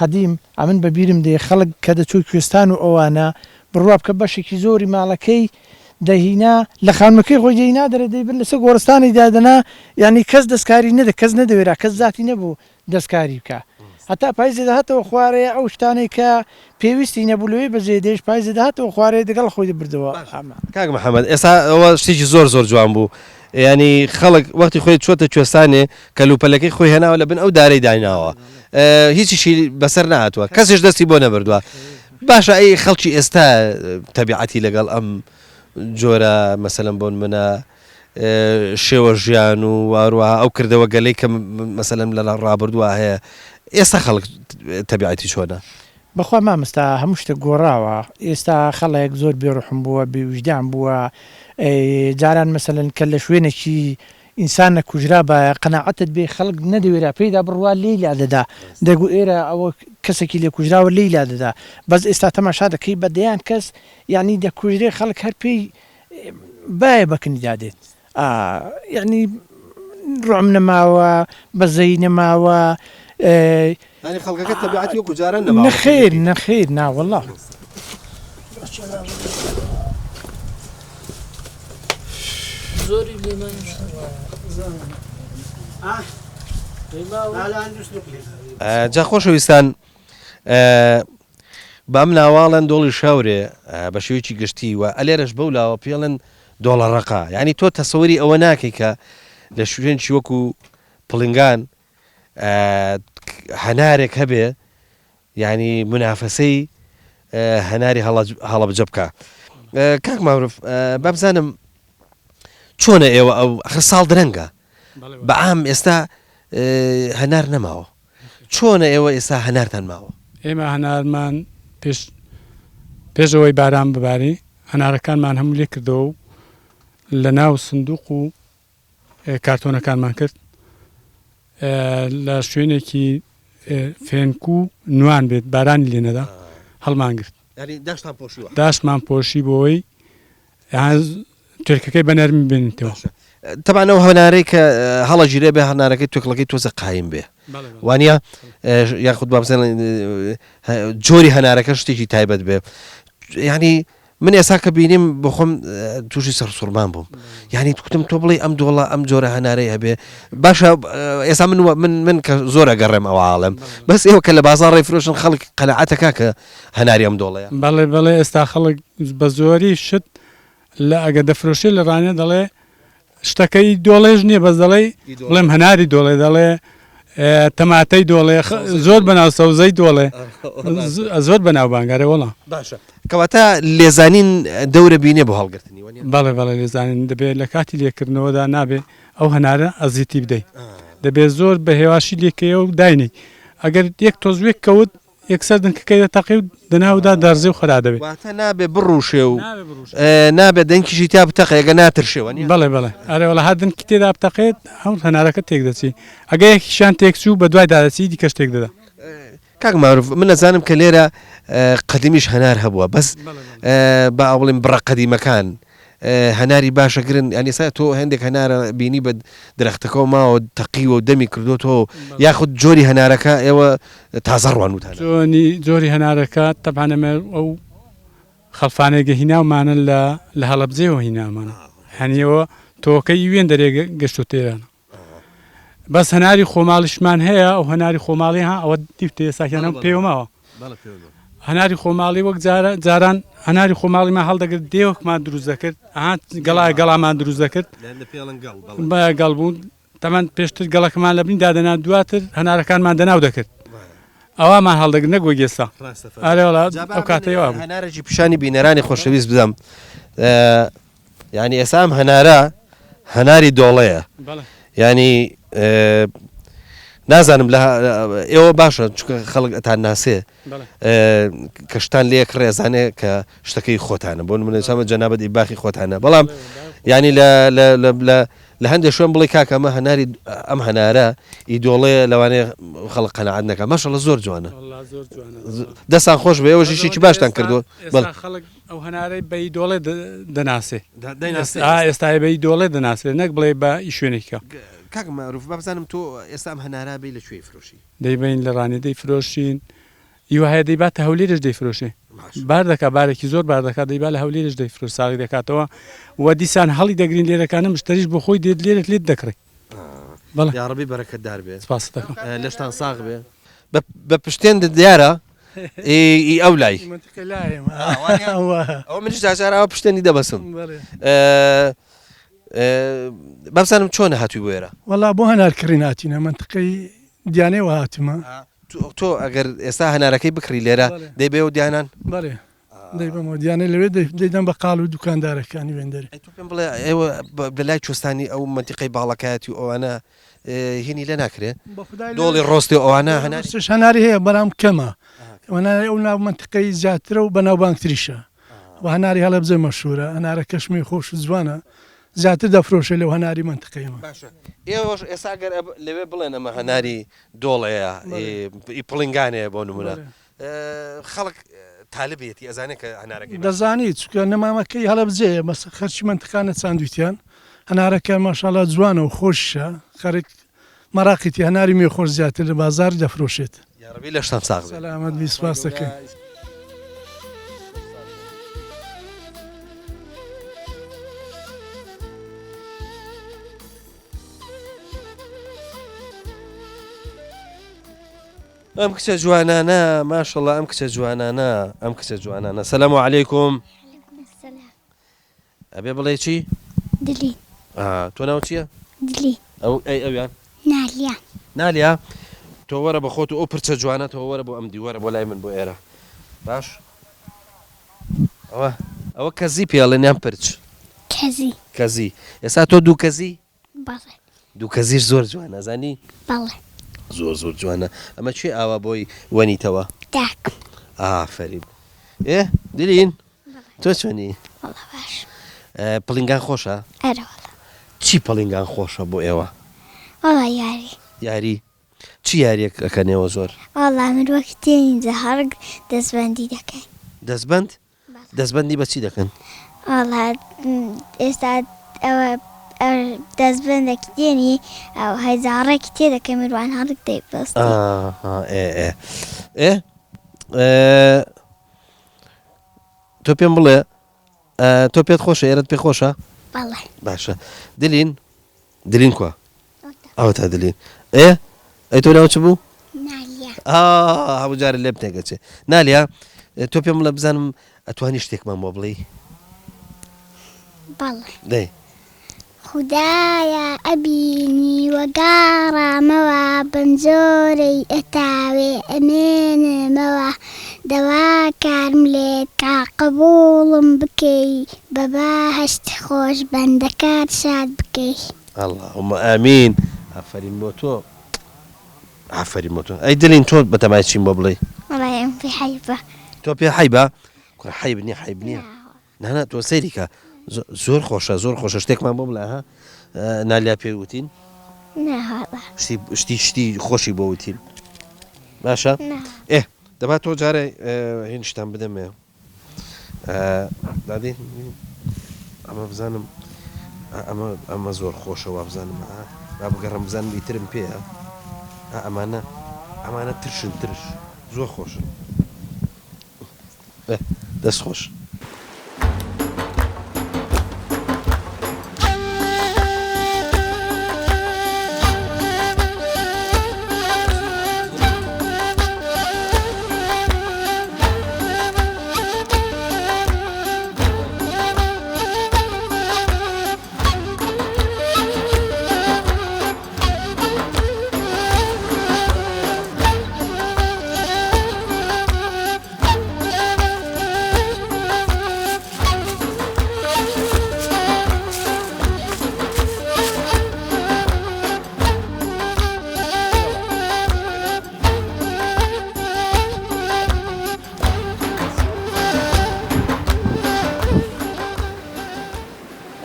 قەدیم ئەمن بە بیرم دێ خەڵک کە دەچوو کوێستان و ئەوانە بڕواب کە بەشێکی زۆری ماڵەکەی دەهینا لە خانمەکەی خۆی جێینا دەرە دەیبن لەسەر گۆڕستانی دادەنا ینی کەس دەستکاری نەدە کەس نەدەوێرا کەس زاتی نەبوو دەستکاری بکە هەتا پایزێدا هاتەوە خوارەیە ئەو شتانەی کە پێویستی نەبوو لەوێ بەجێ دێش پایزێدا هاتەوە خوارەیە دەگەڵ خۆی دەبردەوە کاک محەممەد ئێستا ئەوە شتێکی زۆر زۆر جوان بوو ینی خەڵک وەختی خۆی چۆتە کوێستانێ کەلوپەلەکەی خۆی هێناوە لە بن ئەو دارەی دایناوە هیچیشی بەسەر نهاتووە کەسێش دەستی بۆ نەبردووە باشە ئەی خەڵکی ئێستا تەبیعەتی لەگەڵ ئەم جۆرە مەسەلەن بۆن منە شێوە ژیان و واروها ئەو کردەوە گەلەی کە مەسەلەن لە ڕابردووە هەیە ئێستا خەڵک تەبیعەتی چۆنە بەخوا مامستا هەموو شتە گۆڕاوە ئێستا خەڵک زۆر بێڕحم بووە بێوجدان بووە جاران مەسەلەن کە لە شوێنێکی ئینسان نەکوژرا بە قەناعەتت بێ خەڵک نەدەوێرا پێیدا بڕوا لێیلا دەدا دەگو ئێرە ئەوە کەسێکی لێ کوژراوە لێیلا دەدا بەس ئێستا تەماشا دەکەی بە دەیان کەس یعنی دەکوژرێ خەڵک هەر پێی باە بەکنی دادێت یعنی ڕۆم نەماوە بەزەی نەماوە خەڵکەکە تەبیعەتی وەکو جاران نەخێر نەخێر ناوەڵڵا زۆری لێمان جا خۆشەویستان بەم ناواڵەن دۆڵی شاورێ بە شێوەیەکی گشتی و ئەلێرەش بەولاوە پێڵن دۆڵەڕەقا یعنی تۆ تەسەوەری ئەوە ناکەی کە لە شوێنی وەکو پڵنگان هەنارێک هەبێ یعنی منافەسەی هەناری هەڵەبجە بکە کاک ماورف بابزانم چۆنە ئێوە ئەو ئەخر ساڵ درەنگە بەعام ئێستا هەنار نەماوە چۆنە ئێوە ئێستا هەنارتان ماوە ئێمە هەنارمان پێشەوەی باران بباری هەنارەکانمان هەموو لێ کردەوە و لە ناو سندوق و کارتۆنەکانمان کرد لە شوێنێکی فێنک و نوان بێت بارانی لێ نەدا هەڵمان گرت داشمان پۆشی بۆەوەی تێرکەکەی بە نەرمی بێنیتەوە تەبانەوە هەنارەی کە هەڵە ژیرێ بێ هەنارەکەی توێکڵەکەی تۆزە قایم بێ وانە یاخود بابزێن جۆری هەنارەکە شتێکی تایبەت بێ ینی من ئێستا کە بینیم بۆ خۆم تووشی سەرسوورمان بووم یعنی توتم تۆ بڵێ ئەم دۆڵە ئەم جۆرە هەنارەی هەبێ باشە ئێستا من کە زۆر ئەگەڕێم ئەوە عاڵم بەس ئێوە کە لە بازاڕی فرۆشن خەڵک قەنەعەتەکە کە هەناری ئەم دۆڵەیە بەڵێ ئێستا خەڵک بە زۆری شت لە ئەگە دەفرۆشی لە ڕانێ دەڵێ شتەکەی دۆڵێژ نییە بەس دەڵێ بڵێم هەناری دۆڵێ دەڵێ تەماتەی دۆڵێ زۆر بەناو سەوزەی دۆڵێ زۆر بەناو بانگارە وەڵام باشە کەواتە لێزانین دەورە بینێ بۆ هەڵگرتنی بەڵێ لێزانین دەبێت لە کاتی لێکردنەوەدا نابێ ئەو هەنارە ئەزیتی بدەیت دەبێت زۆر بە هێواشی لێکەیە و داینی ئەگەر یەک تۆزوێک کەوت یەکسەر دنکەکەی دەتەقی و دەناودا دەرزێ و خەرا دەبێت نابێ بڕوشێ و نابێت دەنکیشی تا بتەقەیەگە ناترشێوە بەڵێ ئەرێوەڵە هەر دنکی تێدا بتەقێت هەڵ هەنارەکە تێک دەچی ئەگە یەکیشان تێکچوو بە دوای دادەچی دیکەش تێک دەدا کاک معروف من نەزانم کە لێرە قەدیمیش هەنار هەبووە بەس با بڵێم بڕە قەدیمەکان هەناری باشەگرن ینی سا تۆ هەندێک هەنارە بینی بە درەختەکە ماوە تەقیوە و دەمی کردوتەوە یاخود جۆری هەنارەکە ئێوە تازە ڕوانوتان جۆری هەنارەکە تەبانەمە ئەو خەڵفانێگە هیناومانە لە هەڵەبجێەوە هینامانە هەنیەوە تۆکەی وێن دەرێ گەشت و تێرانە بەس هەناری خۆماڵیشمان هەیە ئەو هەناری خۆماڵی ها ئەوە دیفتێ ساکیانە پێوەماوە هەناری خۆماڵی وەک جاران هەناری خۆماڵیمان هەڵدەگرت دێوەکمان دروست دەکرد گەڵامان دروست دەکرد گەڵ بوون تەمان پێشتر گەڵەکەمان لە بین دادەنا دواتر هەنارەکانمان دەناو دەکرد ئەومان هەڵدەگرت نەگوە گێستا ئارێوەڵات ئەو کاتەوە هەنارێکی پیشانی بینەرانی خۆشەویست بدەم ینی ئێسام هەنارە هەناری دۆڵەیە ینی نازانم ئێوە باشە چکە خەڵک ئەتان ناسێ کەشتان لێک ڕێزانێ کە شتەکەی خۆتانە بۆ منەسامە جەنابەت ئیباخی خۆتانە بەڵام ینی لە هەندێک شوێن بڵێ کاکە ئەمە هەناری ئەم هەنارە ئیدۆڵەیە لەوانەیە خەڵق قەنەعات نەکە ماشەڵڵە زۆر جوانە دەستان خۆش بە ئێوە ژیشی باشتان کردووە خەڵک ئەو هەنارەی بە ئیدۆڵێ دەناسێ ئێستا بە ئیدۆڵێ دەناسێ نەک بڵێ بە ئیشوێنێکە کاک معروف بزانم تۆ ئێستام هەنارا بی لەکوێی فرۆشی دەیبین لە ڕانی دەیفرۆشین هیوایە دەیباتە هەولێرش دەیفرۆشێ بار دەکات بارێکی زۆر بار دەکات دەیبا لە هەولێرش دەیفرۆش ساغی دەکاتەوە و دیسان هەڵی دەگرین لێرەکانە مشتریش بۆ خۆی دێت لێرت لێت دەکڕێت بەڵێ یاڕەبی بەرەکەتدار بێت سپاس دەکەم لەشتان ساغ بێ بە پشتێن دیارە ئەو لای ئەو منیش داچارەوە پشتێنی دەبەسم بابزانم چۆنە هاتووی بۆ ئێرە وەڵا بۆ هەنارکردین هاتیینە منتقەی دیانەوە هاتمە تۆ ئەگەر ئێستا هەنارەکەی بکری لێرە دەیبێ و دیانان بەڵێ دەیبەمەوە دیانە لەوێ دەیدەم بە قاڵ و دوکاندارەکانی وێندەری پێم بڵێ ئێوە لەلای چۆستانی ئەو منتیقەی باڵەکەتی و ئەوانە هینی لە ناکرێت دۆڵی ڕۆستی ئەوانە هەناری هەیە بەرام کەمە ئەو ناو منتقەی زیاترە و بەناو بانکتریشە و هەناری هەڵەبجە مەشهورە هەنارە کەشمی خۆش و جوانە زیاتر دەفرۆشە لەو هەناری منتقەیمە ئێوەش ئێستاگەر لەوێ بڵێن ئەمە هەناری دۆڵەیە پڵنگانەیە بۆ نمونە خەڵک تالبێتی ئەزانێت کە هەنارەکەی دەزانی چکە نەمامەکەی هەڵەبجەیە مەس خەرچی منتقانە چاندویتیان هەنارەکە ماشاڵات جوانە و خۆشە خەرک مەراقیتی هەناری مێ خۆش زیاتر لە بازار دەفرۆشێت یاڕەبی لەشتان ساغ سەلامەت بی سپاس دەکەم ئەم کچە جوانانە ماشەڵڵا ئەم کچە جوانانە ئەم کچە جوانانە سەلام عەلەیکوم ئەبێ بڵێ چی؟ دلی تۆ ناو چییە؟ دلی ئەویان نالیا نالیا تۆ وەرە بە خۆت و ئەو پرچە جوانە تۆ وەرە بۆ ئەم دیوەرە بۆ لای من بۆ ئێرە باش ئەوە کەزی پێڵێنیان پرچ کەزی ئێستا تۆ دوو کەزی؟ بەڵێ دوو کەزیش زۆر جوانە زانی؟ بەڵێ زۆر جوانە ئەمە کوێ ئاوا بۆی وەنیتەوە؟ داکم ئافرین دلین تۆ چۆنی؟ وەڵا باش پڵنگان خۆشە؟ ئەرەوەڵا چی پڵنگان خۆشە بۆ ئێوە؟ وەڵا یاری چی یاریەک ئەەکەنێەوە زۆر؟ وەڵا مرۆکی تێنیجە هەرگ دەستبەندی دەکەین دەستبەند؟ دەستبەندی بە چی دەکەن؟ وەڵا ئێستا ئەوە دەستبەندێکی دێنی ئەو هەیزاڕێکی تێ دەکەی میروان هەڵک دەیبەست تۆ پێم بڵێ تۆ پێت خۆشە ئێرەت پێ خۆشە؟ بەڵێ باشە دلین کووە؟ ئەوە تا دلین ئەی تۆ ناو چ بوو؟ نالیا هەموو جارە لێ بتێگەچێ نالیا تۆ پێم بڵێ بزانم ئەتوانی شتێکمان بۆ بڵێ؟ بەڵێ دەی خودایە ئەبینی وەگاڕامەوە بنجۆرەی ئەتاوێ ئەمێنمەوە دەوا کارم لێت کا قبوڵم بکەی بە بەهەشت خۆش بەندەکات شاد بکەی اللهم ئامین ئافەرین بۆ تۆ ئافەرین بۆ تۆ ئەی دلین تۆ بەتەمای چیم بۆ بڵێ؟ وەڵام پێ حەیبە تۆ پێ حەیبە؟ حەیب نییە نانە تۆ سەیریکە زۆر خۆشە شتێکمان بۆ بڵێ ها نالیا پێ وتین؟ نەهاڵە شتی خۆشی بۆ وتین باشە نعم. دەبات تۆ جارێ هێنشتان بدەمێ دادێ ئەمە بزانم ئەمە زۆر خۆشەوە بزانم با بگەڕم بزانم ئیترم پێە ئەمانە ترشن ترش زۆر خۆشن دەست خۆش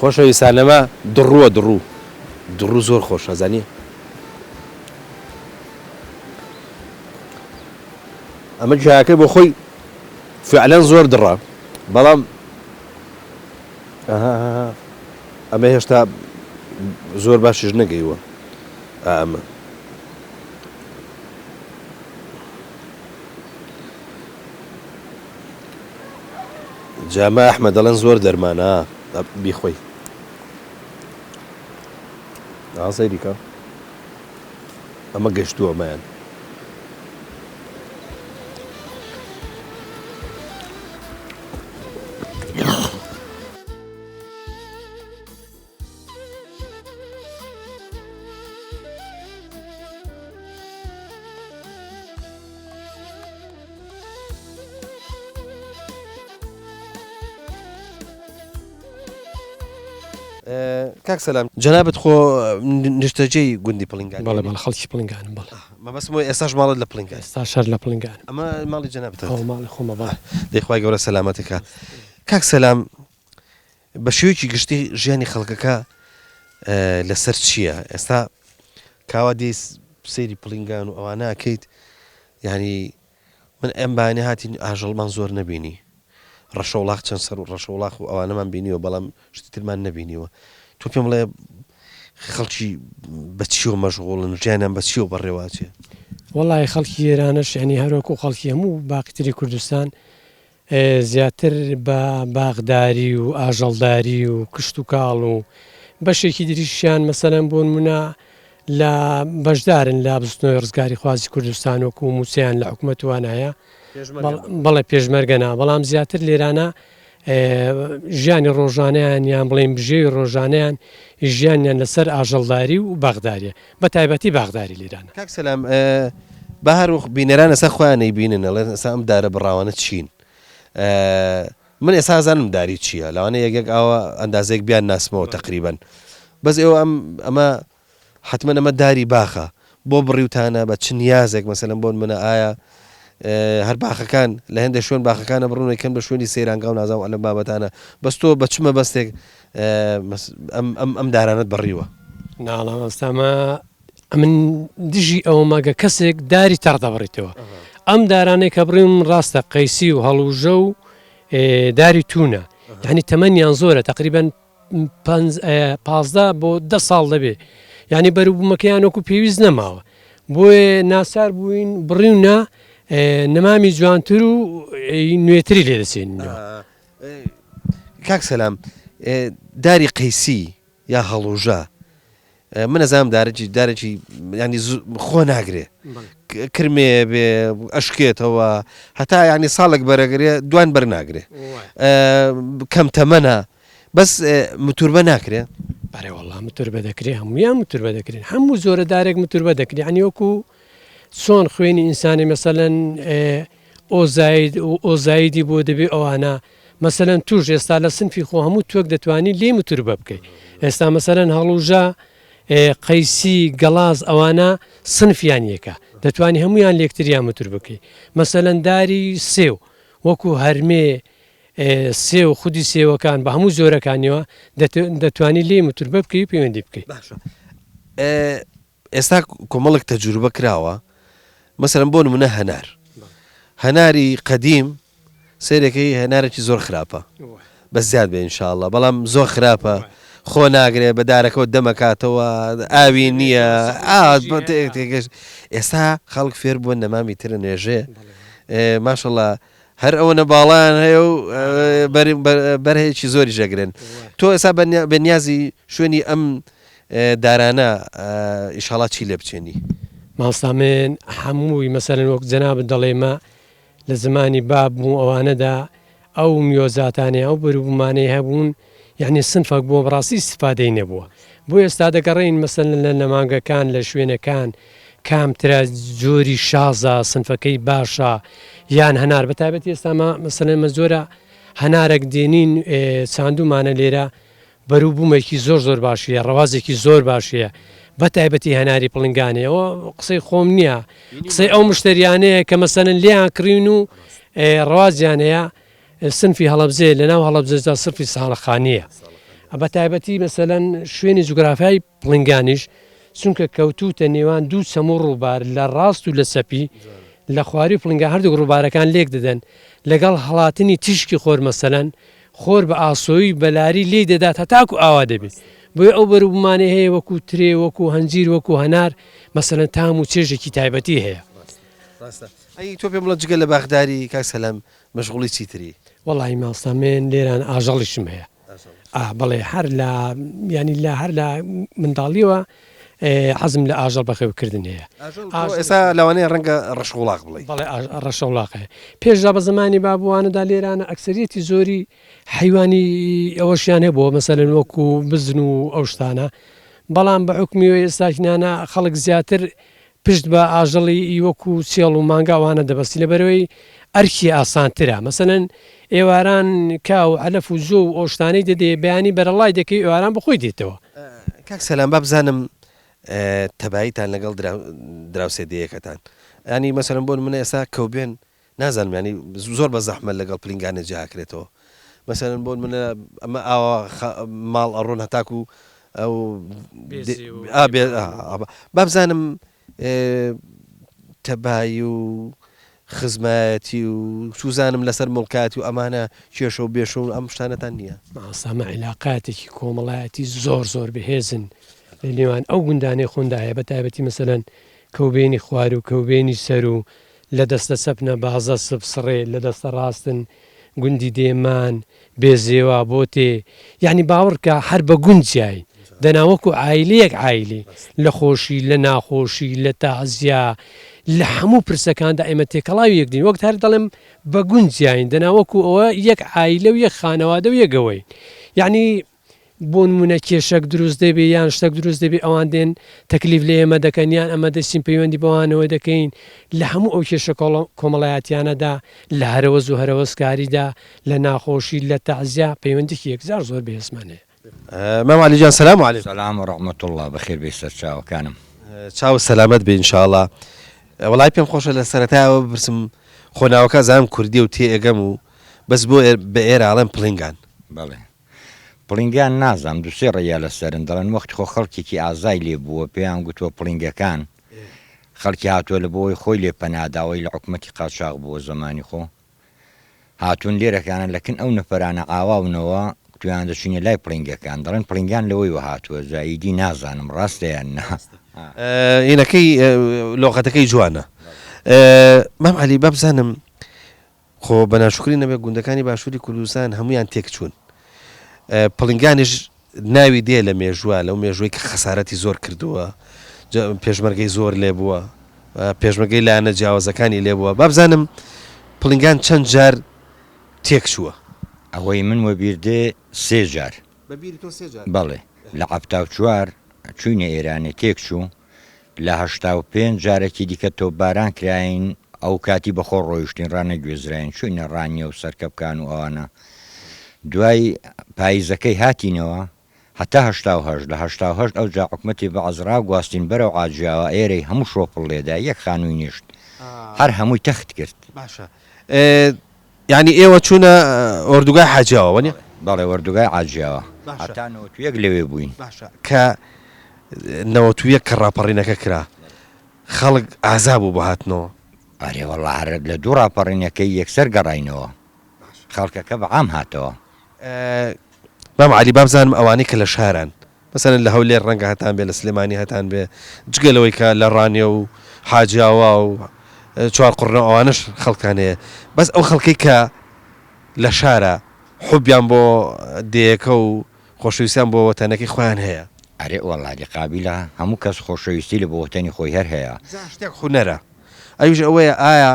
خۆشەویستانەمە دڕووە دڕوو زۆر خۆش ئەزانی ئەمە جاکەی بۆ خۆی فعلەن زۆر دڕە بەڵام ئەمە هێشتا زۆر باشیش نەگەیوە ئەمە جامە ئەحمە دەڵێن زۆر دەرمانە بیخۆی سەیریکە ئەمە گەشتووە مایان کاک سەلام جەنابەت خۆ نیشتەجێی گوندی پڵنگان بەڵێ بەڵ خەڵکی پڵنگانم بەڵێ مەبەستمەوە ئێستاش ماڵت لە پڵنگان ئێستا شەر لە پڵنگان ئەمە ماڵی جەنابەتە ماڵی خۆمە بەڵێ دەیخوای گەورە سەلامەتێکە کاک سەلام بە شێوەیەکی گشتی ژیانی خەڵکەکە لەسەر چییە ئێستا کاوا دێ سەیری پڵنگان و ئەوانە ئەکەیت یعنی من ئەم بانێ هاتین ئاژەڵمان زۆر نەبینی ڕەشەوڵاق چەند سەر و ڕەشەوڵاق و ئەوانەمان بینیوە بەڵام شتی ترمان نەبینیوە تۆ پێم بڵێ خەڵکی بە چیوە مەشغوڵن ژیانیان بە چیوە بەڕێواچێ وەڵای خەڵکی ئێرانەش ینی هەروەکو خەڵکی هەموو باقیتری کوردستان زیاتر بە باغداری و ئاژەڵداری و کشت و کاڵ و بەشێکی دریشیان مەسەلەن بۆ نمونە لە بەشدارن لە بستنەوەی ڕزگاری خوازی کوردستان وەکو موسیان لە حکوومەت وانایە بەڵێ پێشمەرگەنا بەڵام زیاتر لێرانە ژیانی ڕۆژانیان یان بڵێن بژێوی ڕۆژانیان ژیانیان لەسەر ئاژەڵداری و باغداریە بە تایبەتی باغداری لێرانە کاک سەلام بە هەروەخ بینەران ئەسا خۆیان نەیبینن ئەڵێن ئەسا ئەم دارە بڕاوانە چین من ئێستا زانم داری چییە لەوانە یەکێک ئەوە ئەندازێک بیان ناسمەوە تقریبن بەس ئێوە ئەمە حتممە ئەمە داری باخە بۆ بڕیوتانە بە چ نیازێک مەسەلەن بۆن منە ئایا هەر باخەکان لە هەندێک شوێن باخەکانە بڕونەکەن بە شوێنی سەیرانگا و نازاو ئەلە بابەتانە بەس تۆ بە چمە بەستێک ئەم دارانت بڕیوە ناڵامەستامە من دژی ئەوە ماگە کەسێک داری تەڕدەبڕێتەوە ئەم دارانێک کە بڕیم ڕاستە قەیسی و هەڵوژە و داری تونە یعنی تەمەنیان زۆرە تقریبان 15 بۆ 10 ساڵ دەبێ یعنی بەروبوومەکەیان وەکو پێویست نەماوە بۆیە ناسار بووین بڕیونە نەمامی جوانتر و نوێتری لێ دەچێنەوە کاک سەلام داری قەیسی یا هەڵوژە من ئەزانم دارێکی ینی خۆ ناگرێ کرمێ بێ ئەشکێتەوە هەتا ینی ساڵێک بەرەگرێ دوان بەرناگرێ کەم تەمەنە بەس متوربە ناکرێ بەڕێوەڵام متوربە دەکرێت هەمویان متوربە دەکرێن هەموو زۆرە دارێک متوربە دەکرێت عنی وەکو چۆن خوێنی ئینسانی مەسەلەن ئۆزایدی بۆ دەبێ ئەوانە مەسەلەن توش ئێستا لە سنفی خۆ هەموو تۆک دەتوانانی لێ متوربە بکەیت ئێستا مەسەلەن هەڵوژە قەیسی گەڵاز ئەوانە سنفیان یەکە دەتوانی هەمویان لێکتریان متور بکەیت مەسەلەن داری سێو وەکو هەرمێ سێ و خودی سێوەکان بە هەموو زۆرەکانیەوە دەتوانی لێ متوربە بکەی پەیوەندی بکەیت ئێستا کۆمەڵک تەجروبە کراوە مثلا بۆ نمونە هەناری قەدیم سیرێکی هەنارێکی زۆر خراپە بە زیاد بێ ئینشاءڵڵا بەڵام زۆر خراپە خۆ ناگرێت بە دارەکەەوە دەمەکاتەوە ئاوی نییە ئێستا خەڵک فێر بووە نەمامی ترە نێژێ ماشەڵڵا هەر ئەوەنە باڵیان هەیە و بەرهەیەکی زۆری ژەگرن تۆ ئێستا بەنیازی شوێنی ئەم دارانە ئیشاڵا چی لێ بچێنی ماڵستا من هەمووی مەسەرەن وەک جەنابت دەڵێمە لە زمانی بابوو ئەوانەدا ئەو میۆزاتانێ ئەو بەروبوومانەی هەبوون یعنی سنفەک بۆ بڕاستی استفادەی نەبووە بۆ ئێستا دەگەڕێین مەسەن لە نەمانگەکان لە شوێنەکان کامترە جۆری شازە سنفەکەی باشە یان هەنار بەتایبەت ئێستامە مەسەن مە زۆرە هەنارێک دێنین چاندومانە لێرە بەروبوومێکی زۆر باشیە ڕەوازێکی زۆر باشیە بەتایبەتی هەناری پڵنگانێ ئەوە قسەی خۆم نییە قسەی ئەو مشتریانەیە کە مەسەن لیان کڕین و ڕوازیانەیە سنفی هەڵەبزێ لەناو هەڵەبزێدا سرفی ساڵەخانیە بەتایبەتی مەسەلەن شوێنی جوگرافیای پڵنگانیش چونکە کەوتوتە نێوان دوو چەموو ڕووبار لە ڕاست و لە سەپی لە خواری پڵنگە هەردوو ڕووبارەکان لێک دەدەن لەگەڵ هەڵاتنی تیشکی خۆر مەسەلەن خۆر بە ئاسۆیی بەلاری لێ دەدات هەتاکو ئاوا دەبێت بۆی ئەو بەروبوومانەی هەیە وەکو ترێ وەکو هەنجیر وەکو هەنار مەسەلەن تام و چێژێکی تایبەتی هەیە ئەی تۆ پێم بڵە جگە لە باخداری کاک سەلام مەشغوڵی چیتری وەڵی ماڵستا من لێران ئاژەڵیشم هەیە بەڵێ هەر لە ینی لە هەر لە منداڵیەوە حەزم لە ئاژەڵ بەخێوکردن هەیە ئێستا لەوانەیە ڕەنگە ڕەشوڵاق بڵێ بەڵێ ڕەشەوڵاقەیە پێشدا بە زمانی بابووانەدا لێرانە ئەکسەریەتی زۆری حیوانی ئەوەشیان هەبووە مەسەلەن وەکو بزن و ئەو شتانە بەڵام بە حکمیەوە ئێستاکنانە خەڵک زیاتر پشت بە ئاژەڵی وەکو چێڵ و مانگاوانە دەبەستی لەبەرەوەی ئەرکی ئاسانترە مەسەلەن ئێواران کاو ئەلەف و زۆ و ئۆشتانەی دەدێ بەیانی بەرەڵای دەکەی ئێواران بەخۆی دێتەوە کاک سەلام با بزانم تەباییتان لەگەڵ دراوسێدەیەکەتان ینی مەسەلەن بۆ منە ئێستا کەوبێن نازانم ینی زۆر بە زەحمە لەگەڵ پلنگانە جاکرێتەوە مەسەلەن بۆ منە ئەمە ئاوا ماڵ ئەڕۆن هەتاکو ئەو با بزانم تەبایی و خزمەتی و سوزانم لەسەر مڵکاتی و ئەمانە کێشە و بێشە و ئەم شتانەتان نییە ماسەمە عیلاقاتێکی کۆمەڵایەتی زۆر بەهێزن لە نێوان ئەو گوندانەی خۆندا هەیە بەتایبەتی مەسەلەن کەوبێنی خوار و کەوبێنی سەر و لە دەستە سەپنە بازە سبسڕێ لە دەستە ڕاستن گوندی دێمان بێزێوە بۆ تێ یعنی باوەڕکە هەر بە گونجیایی دەناوەکو عیلەیەک عیلی لە خۆشی لە ناخۆشی لە تازیا لە هەموو پرسەکاندا ئێمە تێکەڵاوی یەکدین وەک هەر دەڵێم بە گونجیاین دەناوەکو ئەوە یەک عیلە و یەک خانەوادە و یەکەوەی یعنی بۆ نمونە کێشەک دروست دەبێ یان شتێک دروست دەبێ ئەوان دێن تەکلیف لە ئێمە دەکەن یان ئەمە دەستین پەیوەندی بەوانەوە دەکەین لە هەموو ئەو کێشە کۆمەڵایەتیانەدا لە هەرەوەز و هەرەوەزکاریدا لە ناخۆشی لە تەعزیا پەیوەندێکی یەکجار زۆر بەهێزمانەیە مام علیجان سلام علیکم سلام و ڕەحمەت الله بەخێر بێ سەر چاوەکانم چاو سەلامەت بێ ئینشاءڵڵا وەڵای پێم خۆشە لە سەرەتایەوە بپرسم خۆناوەکە زانم کوردی و تێئەگەم و بەس بۆ بە ئێرە ئاڵێم پڵنگان بەڵێ پڵنگان نازام دووسێ ڕێیا لە سەرن دەڵێن وەختی خۆ خەڵکێکی ئازای لێ بووە پێیان گوتووە پڵنگەکان خەڵکی هاتووە لە بۆی خۆی لێ پەناداوەی لە حکومەتی قاچاق بووە زمانی خۆ هاتوون لێرەکانە لەکن ئەو نەفەرانە ئاواونەوە تویان دەچینە لای پڵنگەکان دەڵێن پڵنگان لەوەی وە هاتووە زاییدی نازانم ڕاستەیان نا هینەکەی لۆقەتەکەی جوانە مام علی با بزانم خۆ بەناشکری نەبێ گوندەکانی باشووری کوردستان هەمویان تێک چوون پڵنگانیش ناوی دێ لە مێژووە لەو مێژووی کە خەسارەتی زۆر کردووە پێشمەرگەی زۆر لێ بووە پێشمەرگەی لایەنە جیاوازەکانی لێ بووە با بزانم پڵنگان چەند جار تێک چووە ئەوەی من وەبیردێ سێ جار بەڵێ لە عەفتا و چوار چوینە ئێرانێ تێک چوو لە 85 جارێکی دیکە تۆپباران کراین ئەو کاتی بەخۆ ڕۆیشتین ڕانەگوێزراین چوینە ڕانیە و سەرکەبکان و ئەوانە دوای پاییزەکەی هاتینەوە هەتا 1970 لە 1970 ئەو جا حکومەتی بە عەزرا گواستین بەرەو عاجیاوە ئێرەی هەموو شۆپڵ لێدا یەک خانووی نیشت هەر هەمووی تەخت کرد باشە یعنی ئێوە چوونە ئۆردوگای حاجیاوە وەنێ بەڵێ وەردوگای عاجیاوە هەتا 91 لەوێ بووین باشە کە 91 کە ڕاپەڕینەکە کرا خەڵک ئازابوو بۆ هاتنەوە ئەرێ وەڵا هەر لە دوو ڕاپەڕینەکەی یەکسەر گەڕاینەوە خەڵکەکە بەعام هاتەوە مام علی بابزانم ئەوانەی کە لە شاران مەسەن لە هەولێر ڕەنگە هەتان بێ لە سلێمانی هەتان بێ جگەلەوەی کە لە ڕانێ و حاجاوا و چوار قڕنە ئەوانش خەڵکان هەیە بەس ئەو خەڵکی کە لە شارە حوبیان بۆ دەیەکە و خۆشەویستیان بۆ وەتەنەکەی خۆیان هەیە ئەرێ وەڵادی قابلە هەموو کەس خۆشەویستی لە بۆ وەتەنی خۆی هەر هەیە شتێک خونەرە ئەویش ئەوەیە ئایا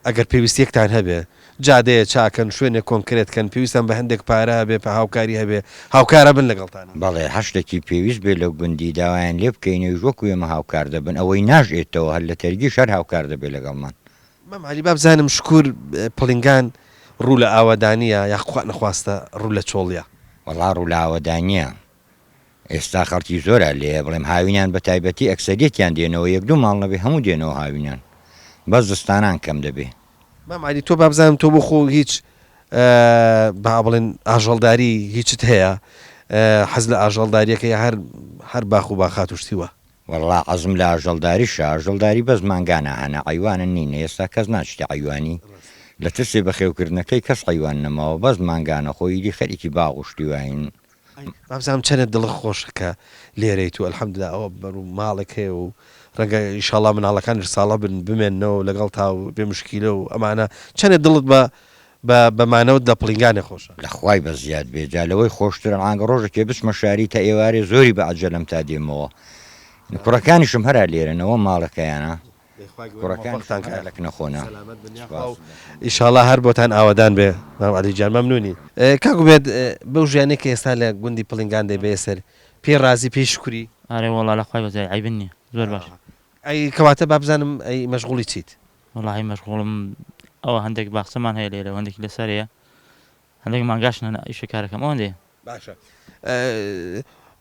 ئەگەر پێویستیەکتان هەبێ جادەیە چاکەن شوێنێک کۆنکرێتکەن پێویستان بە هەندێک پارە هەبێ پە هاوکاری هەبێ هاوکارە بن لەگەڵتانە بەڵێ هەشتێکی پێویست بێت لە گوندی داوایان لێ بکەینەوە وەکو ئێمە هاوکار دەبن ئەوەی ناژێتەوە هەر لە تەرگی شەر هاوکار دەبێت لەگەڵمان مام علی بابزانم شکور پڵنگان ڕوو لە ئاوەدانیە یاخوا نەخواستە ڕوو لە چۆڵیە وەڵا ڕوو لە ئاوەدانیە ئێستا خەڵکی زۆرە لێ بڵێم هاوینان بە تایبەتی ئەکسەریەتیان دێنەوە یەک دوو ماڵ نەبێ هەموو دێنەوە هاوینان بەس دستانان کەم دەبێ مام علی تۆ بابزانم تۆ بۆ خۆ هیچ با بڵێن ئاژەڵداری هیچت هەیە حەز لە ئاژەڵداریەکە هەر باخ و باخات وشتیوە وەڵا عەزم لە ئاژەڵداریشە ئاژەڵداری بەس مانگانە هەنا عیوانە نینە ئێستا کەس ناچێتی عیوانی لە ترسێ بەخێوکردنەکەی کەس عیوان نەماوە بەس مانگانە خۆیدی خەریکی باغ و شتیواین بابزانم چەنە دڵ خۆشەکە لێرەیت و ئەلحەمدوللا ئەوە بەرو ماڵێک هەیە و ڕەنگە ئینشاڵڵا مناڵەکانش ساڵە بمێننەوە لەگەڵ تا و بێ مشکیلە و ئەمانە چەنە دڵت بەمانەوت لە پڵنگانێ خۆشە لەخوای بە زیاد بێجا لەوەی خۆشترە ئاگە ڕۆژێکێ بچمە شاری تا ئێوارێ زۆری بە عەجەلەم تا دێمەوە کوڕەکانیشم هەرا لێرنەوە ماڵەکەیانە کوڕەکانتانکارێک نەخۆنا ئیشاڵڵا هەر بۆتان ئاوادان بێ مام عەلی جان مەمنونی کاکو بێت بەو ژیانەی کە ئێستا لە گوندی پڵنگان دەبێ سەر پێی ڕازی پێی شکوری ئارێ وەڵا لەخوای بەزای عیبن نییە زۆر باش ئەی کەواتە بابزانم ئەی مەشغوڵی چیت وەڵاهی مەشغوڵم ئەوە هەندێک باخچەمان هەیە لێرە هەندێکی لەسەرەیە هەندێک مانگاشن ئیشە کارەکەم ئەوەندێ باشە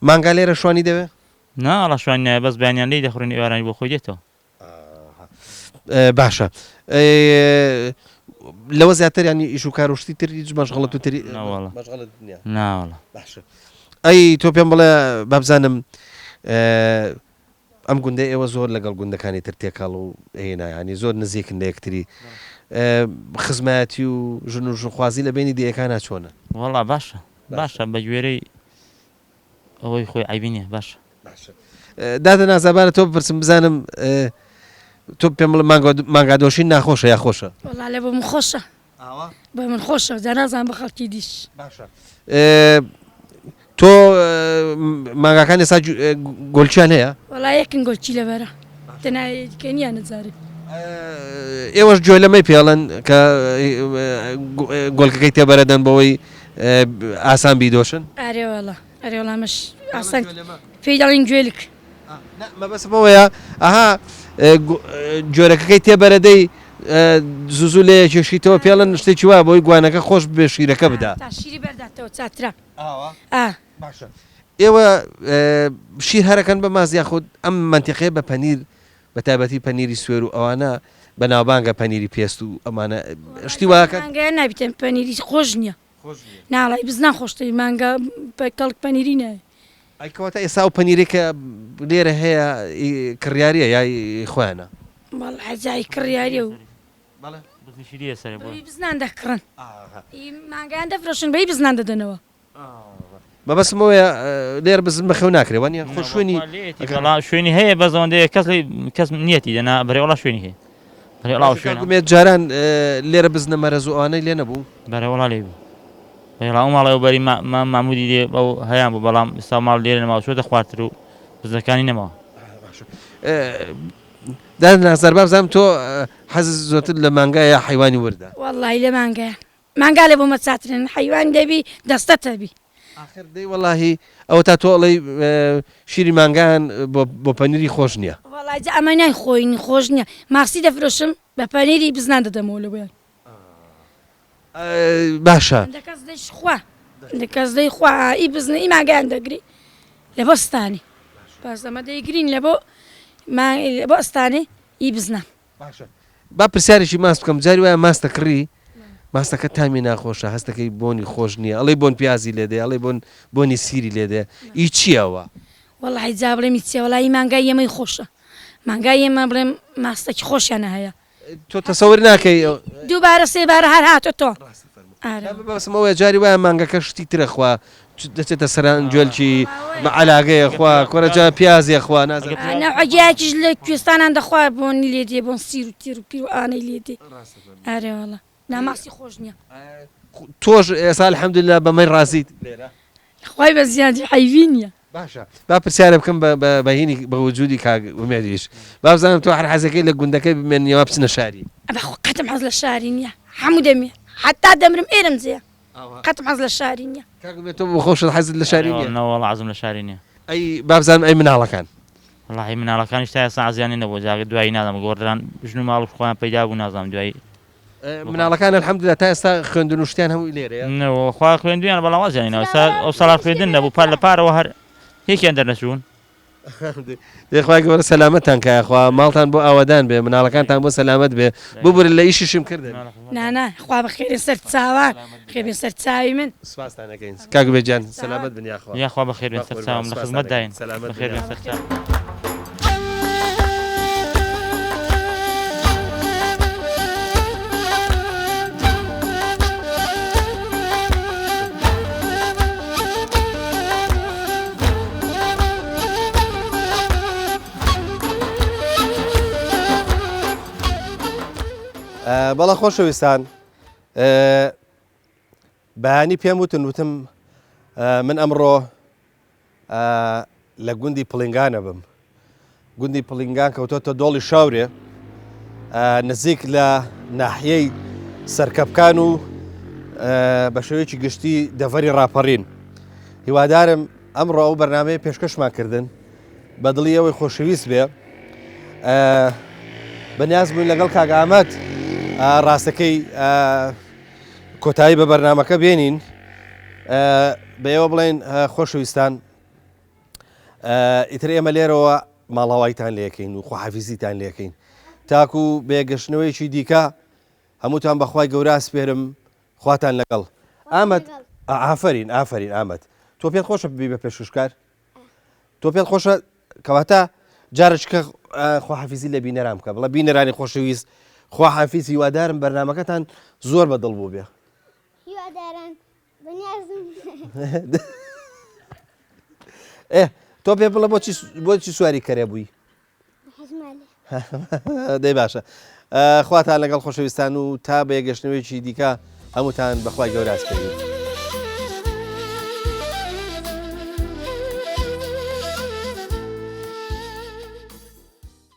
مانگا لێرە شوانی دەوێ ناڵە شوان نایە بەس بەیانیان لی دەخورێن ئێوارانی بۆ خۆی دێتەوە باشە لەوە زیاتر ینی ئیش و کارشتی تر هیچ مەشغڵەت و تری ناوەڵە باشە ئەی تۆ پێم بڵێ بابزانم ئەم گوندەی ئێوە زۆر لەگەڵ گوندەکانی تر تێکاڵ و هێنا ینی زۆر نزیکن لە یەکتری خزمەتی و ژن و ژنخوازی لە بینی دیەکانە چۆنە وەڵا باشە بە گوێرەی ئەوەی خۆی عیبی نییە باشە دادە نازابانە تۆ بپرسم بزانم تۆ پێم بڵێ مانگادۆشین ناخۆشە یا خۆشە وەڵا لێ بۆ من خۆشە بۆ من خۆشە جا نازان بە خەڵکی دیش باشە تۆ مانگاکان ئێستا گۆلچیان هەیە وەڵا یەکن گۆلچی لەبەرە تەنایەکەنیان نەجارێ ئێوەش گوێ لەمەی پێڵەن کە گۆلکەکەی تێبەرەدەن بەوەی ئاسان بیدۆشن ئارێ وەڵا ئەرێ وەڵامەش ئاسان پێی دەڵین گوێلک مەبەسمەوەیە ئەها جۆرەکەکەی تێبەرەدەی زوزوو لێ کێشیتەوە پێڵەن شتێکی وایە بۆی گوانەکە خۆش بێ شیرەکە بدا تا شیری بەرداتەوە چاترا باشە ئێوە شیر هەرەکەن بە مازیان خۆ ئەم منتیقەیە بە پەنیر بە تایبەتی پەنیری سوێر و ئەوانە بە ناوبانگە پەنیری پێست و ئەمانە شتی واکەن مانگە نابیتێن پەنیری خۆش نییە ناڵی بزنا خۆشتەی مانگە کەڵک پەنیری نایە ئەیکەواتە ئێستا و پەنیرێکە لێرە هەیە کڕیاریە یای خۆیانە بەڵ حەجای کڕیاریە و بزنان دەکڕن مانگیان دەفرۆشن بەی بزنان دەدەنەوە مەبەسمەوەیە لێر بزن بەخێو ناکرێ وانە خۆ شوێنی هەیە بە زەوەندەیە کەس نیەتی دەنا بەرێوەڵا شوێنی هەیە بەرێوەڵا جاران لێرە بزنە مەرەز و ئەوانەی لێ نەبوو بەرێوەڵا لێ بوو بەێڵاو ماڵەوە بەری مامودی لێ ئەو هەیان بوو بەڵام ئێستا ماڵ لێرە نەماوە شۆ دەخوارتر و بزەکانی نەماوە نازار بابزانم تۆ حەز زۆرتر لە مانگایە حیوانی وردە وەڵی لە مانگا لێ بۆ مەچاترن حیوان دەبی دەستە بی آخر دەی وەڵاهی ئەوە تا تۆڵی شیری مانگان بۆ پەنیری خۆش نییە وەڵای ئەمە نای خۆین خۆش نییە ماسی دەفرۆشم بە پەنیری بزنان دەدەمەوە لە بۆیان باشە دەکەس دەیخوا دەکەس دەیخوا ئی بزنە ئی ماگەیان دەگری لە بۆ ستانی باش ئەمە دەیگرین لە بۆ ئەستانێ ئی بزنە با پرسیارێکی ماست بکەم جاری وایە ماستە کڕی ماستەکە تامی ناخۆشە هەستەکەی بۆنی خۆش نییە ئەڵێ بۆن پیازی لێدێ ئەڵێ بۆنی سیری لێدێ ئی چیەوە وەڵی جا بڵێ میچێ وەڵی مانگای ئێمەی خۆشە مانگای ئێمە بڵێم ماستێکی خۆشیانە هەیە تۆ تەسەور ناکەی دووبارە سێبارە هەر هاتۆ تۆ بەسمەوەی جاری وایە مانگەکە شتی ترەخوا دەچێتە سەران جوێلکی علاگەیە خوا کۆرەجا پیازیە خوا نەوەجیاکیش لە کوێستانان دەخوا بۆنی لێ دێ بۆن سیر و تیر و پیر و ئانەی لێ دێ ئارێوەڵە ناماسی خۆش نییە تۆش ئێستا الحەمدوللا بەمەی ڕازیت لێرە خی بە زیادی حیوی نییە باشە با پرسیارە بکەم بەهینی بەوجودی کاگومێریش با بزانم تۆ هەر حەزەکەی لە گوندەکەی بمێنیەوە بچنە شاری قەتم حەز لە شاری نییە هەموو دەمێ حتا دەمرم ئێرم جێ قەتم حەز لە شاری نییە تۆ خۆشت حەزت لە شاری نییە نەوەڵ عزم لە شاری نییە ئەی با بزانم ئەی مناڵەکان وڵی مناڵەکانی تا ئێستا عزیانی نەبوو جاگە دوایی نازانم گۆڕدران بژن و ماڵ خۆیان پەیدا بوو نازانم دوایی مناڵەکان الحەمدوللا تا ئێستا خوێندن و شتیان هەمووی لێرەیە خوا خوێندویان بەڵام وازیانینەوە ئەو ساڵات خوێندن نەبوو پار لە پارەوە هەر هیچیان دەرنەچوون دێخوای گەورە سەلامەتان کایخوا ماڵتان بۆ ئاوادان بێ مناڵەکانتان بۆ سەلامەت بێ ببورن لە ئیشیشم کردن نانا خوا بەخێرێ سەر چاوان خێبێ سەر چاوی من سوپاستانەکەین کاگوبێجان سەلامەت بن یاخوا یاخوا بەخێر بێن سەر چاوم لە خزمەت داین بەخێر بێن سەر چاوم بەڵە خۆشەویستان بەیانی پێم وتم من ئەمڕۆ لە گوندی پڵنگانە بم گوندی پڵنگان کەوتۆتە دۆڵی شاورێ نزیک لە ناحیەی سەرکەبکان و بە شێوەیەکی گشتی دەڤەری ڕاپەڕین هیوادارم ئەمڕۆ ئەو بەرنامەیە پێشکەشمان کردن بە دڵی ئەوەی خۆشەویست بێ بەنیاز بووین لەگەڵ کاک ئامەد ڕاستەکەی کۆتایی بە بەرنامەکە بێنین بە ئێوە بڵێن خۆشەویستان ئیتر ئێمە لێرەوە ماڵاوایتان لێەکەین و خواحافیزیتان لێەکەین تاکو بێگەشتنەوەیکی دیکە هەمووتان بەخوای گەورە سپێرم خواتان لەگەڵ ئامەد ئافرین ئامەد تۆ پێت خۆشە ببی بە پێشوشکار تۆ پێت خۆشە کەواتە جارێککە خواحافیزی لە بینەران بکە بڵە بینەرانی خۆشەویست خواحافیز هیوادارم بەرنامەکەتان زۆر بەدڵ بوو بێ هیواداران بەنیازم تۆ پێ بڵە بۆچی سواری کەرێ بووی دەی باشە خواتان لەگەڵ خۆشەویستان و تا بە یەگەشتنەوەیکی دیکە هەمووتان بەخوای گەورە سپێرین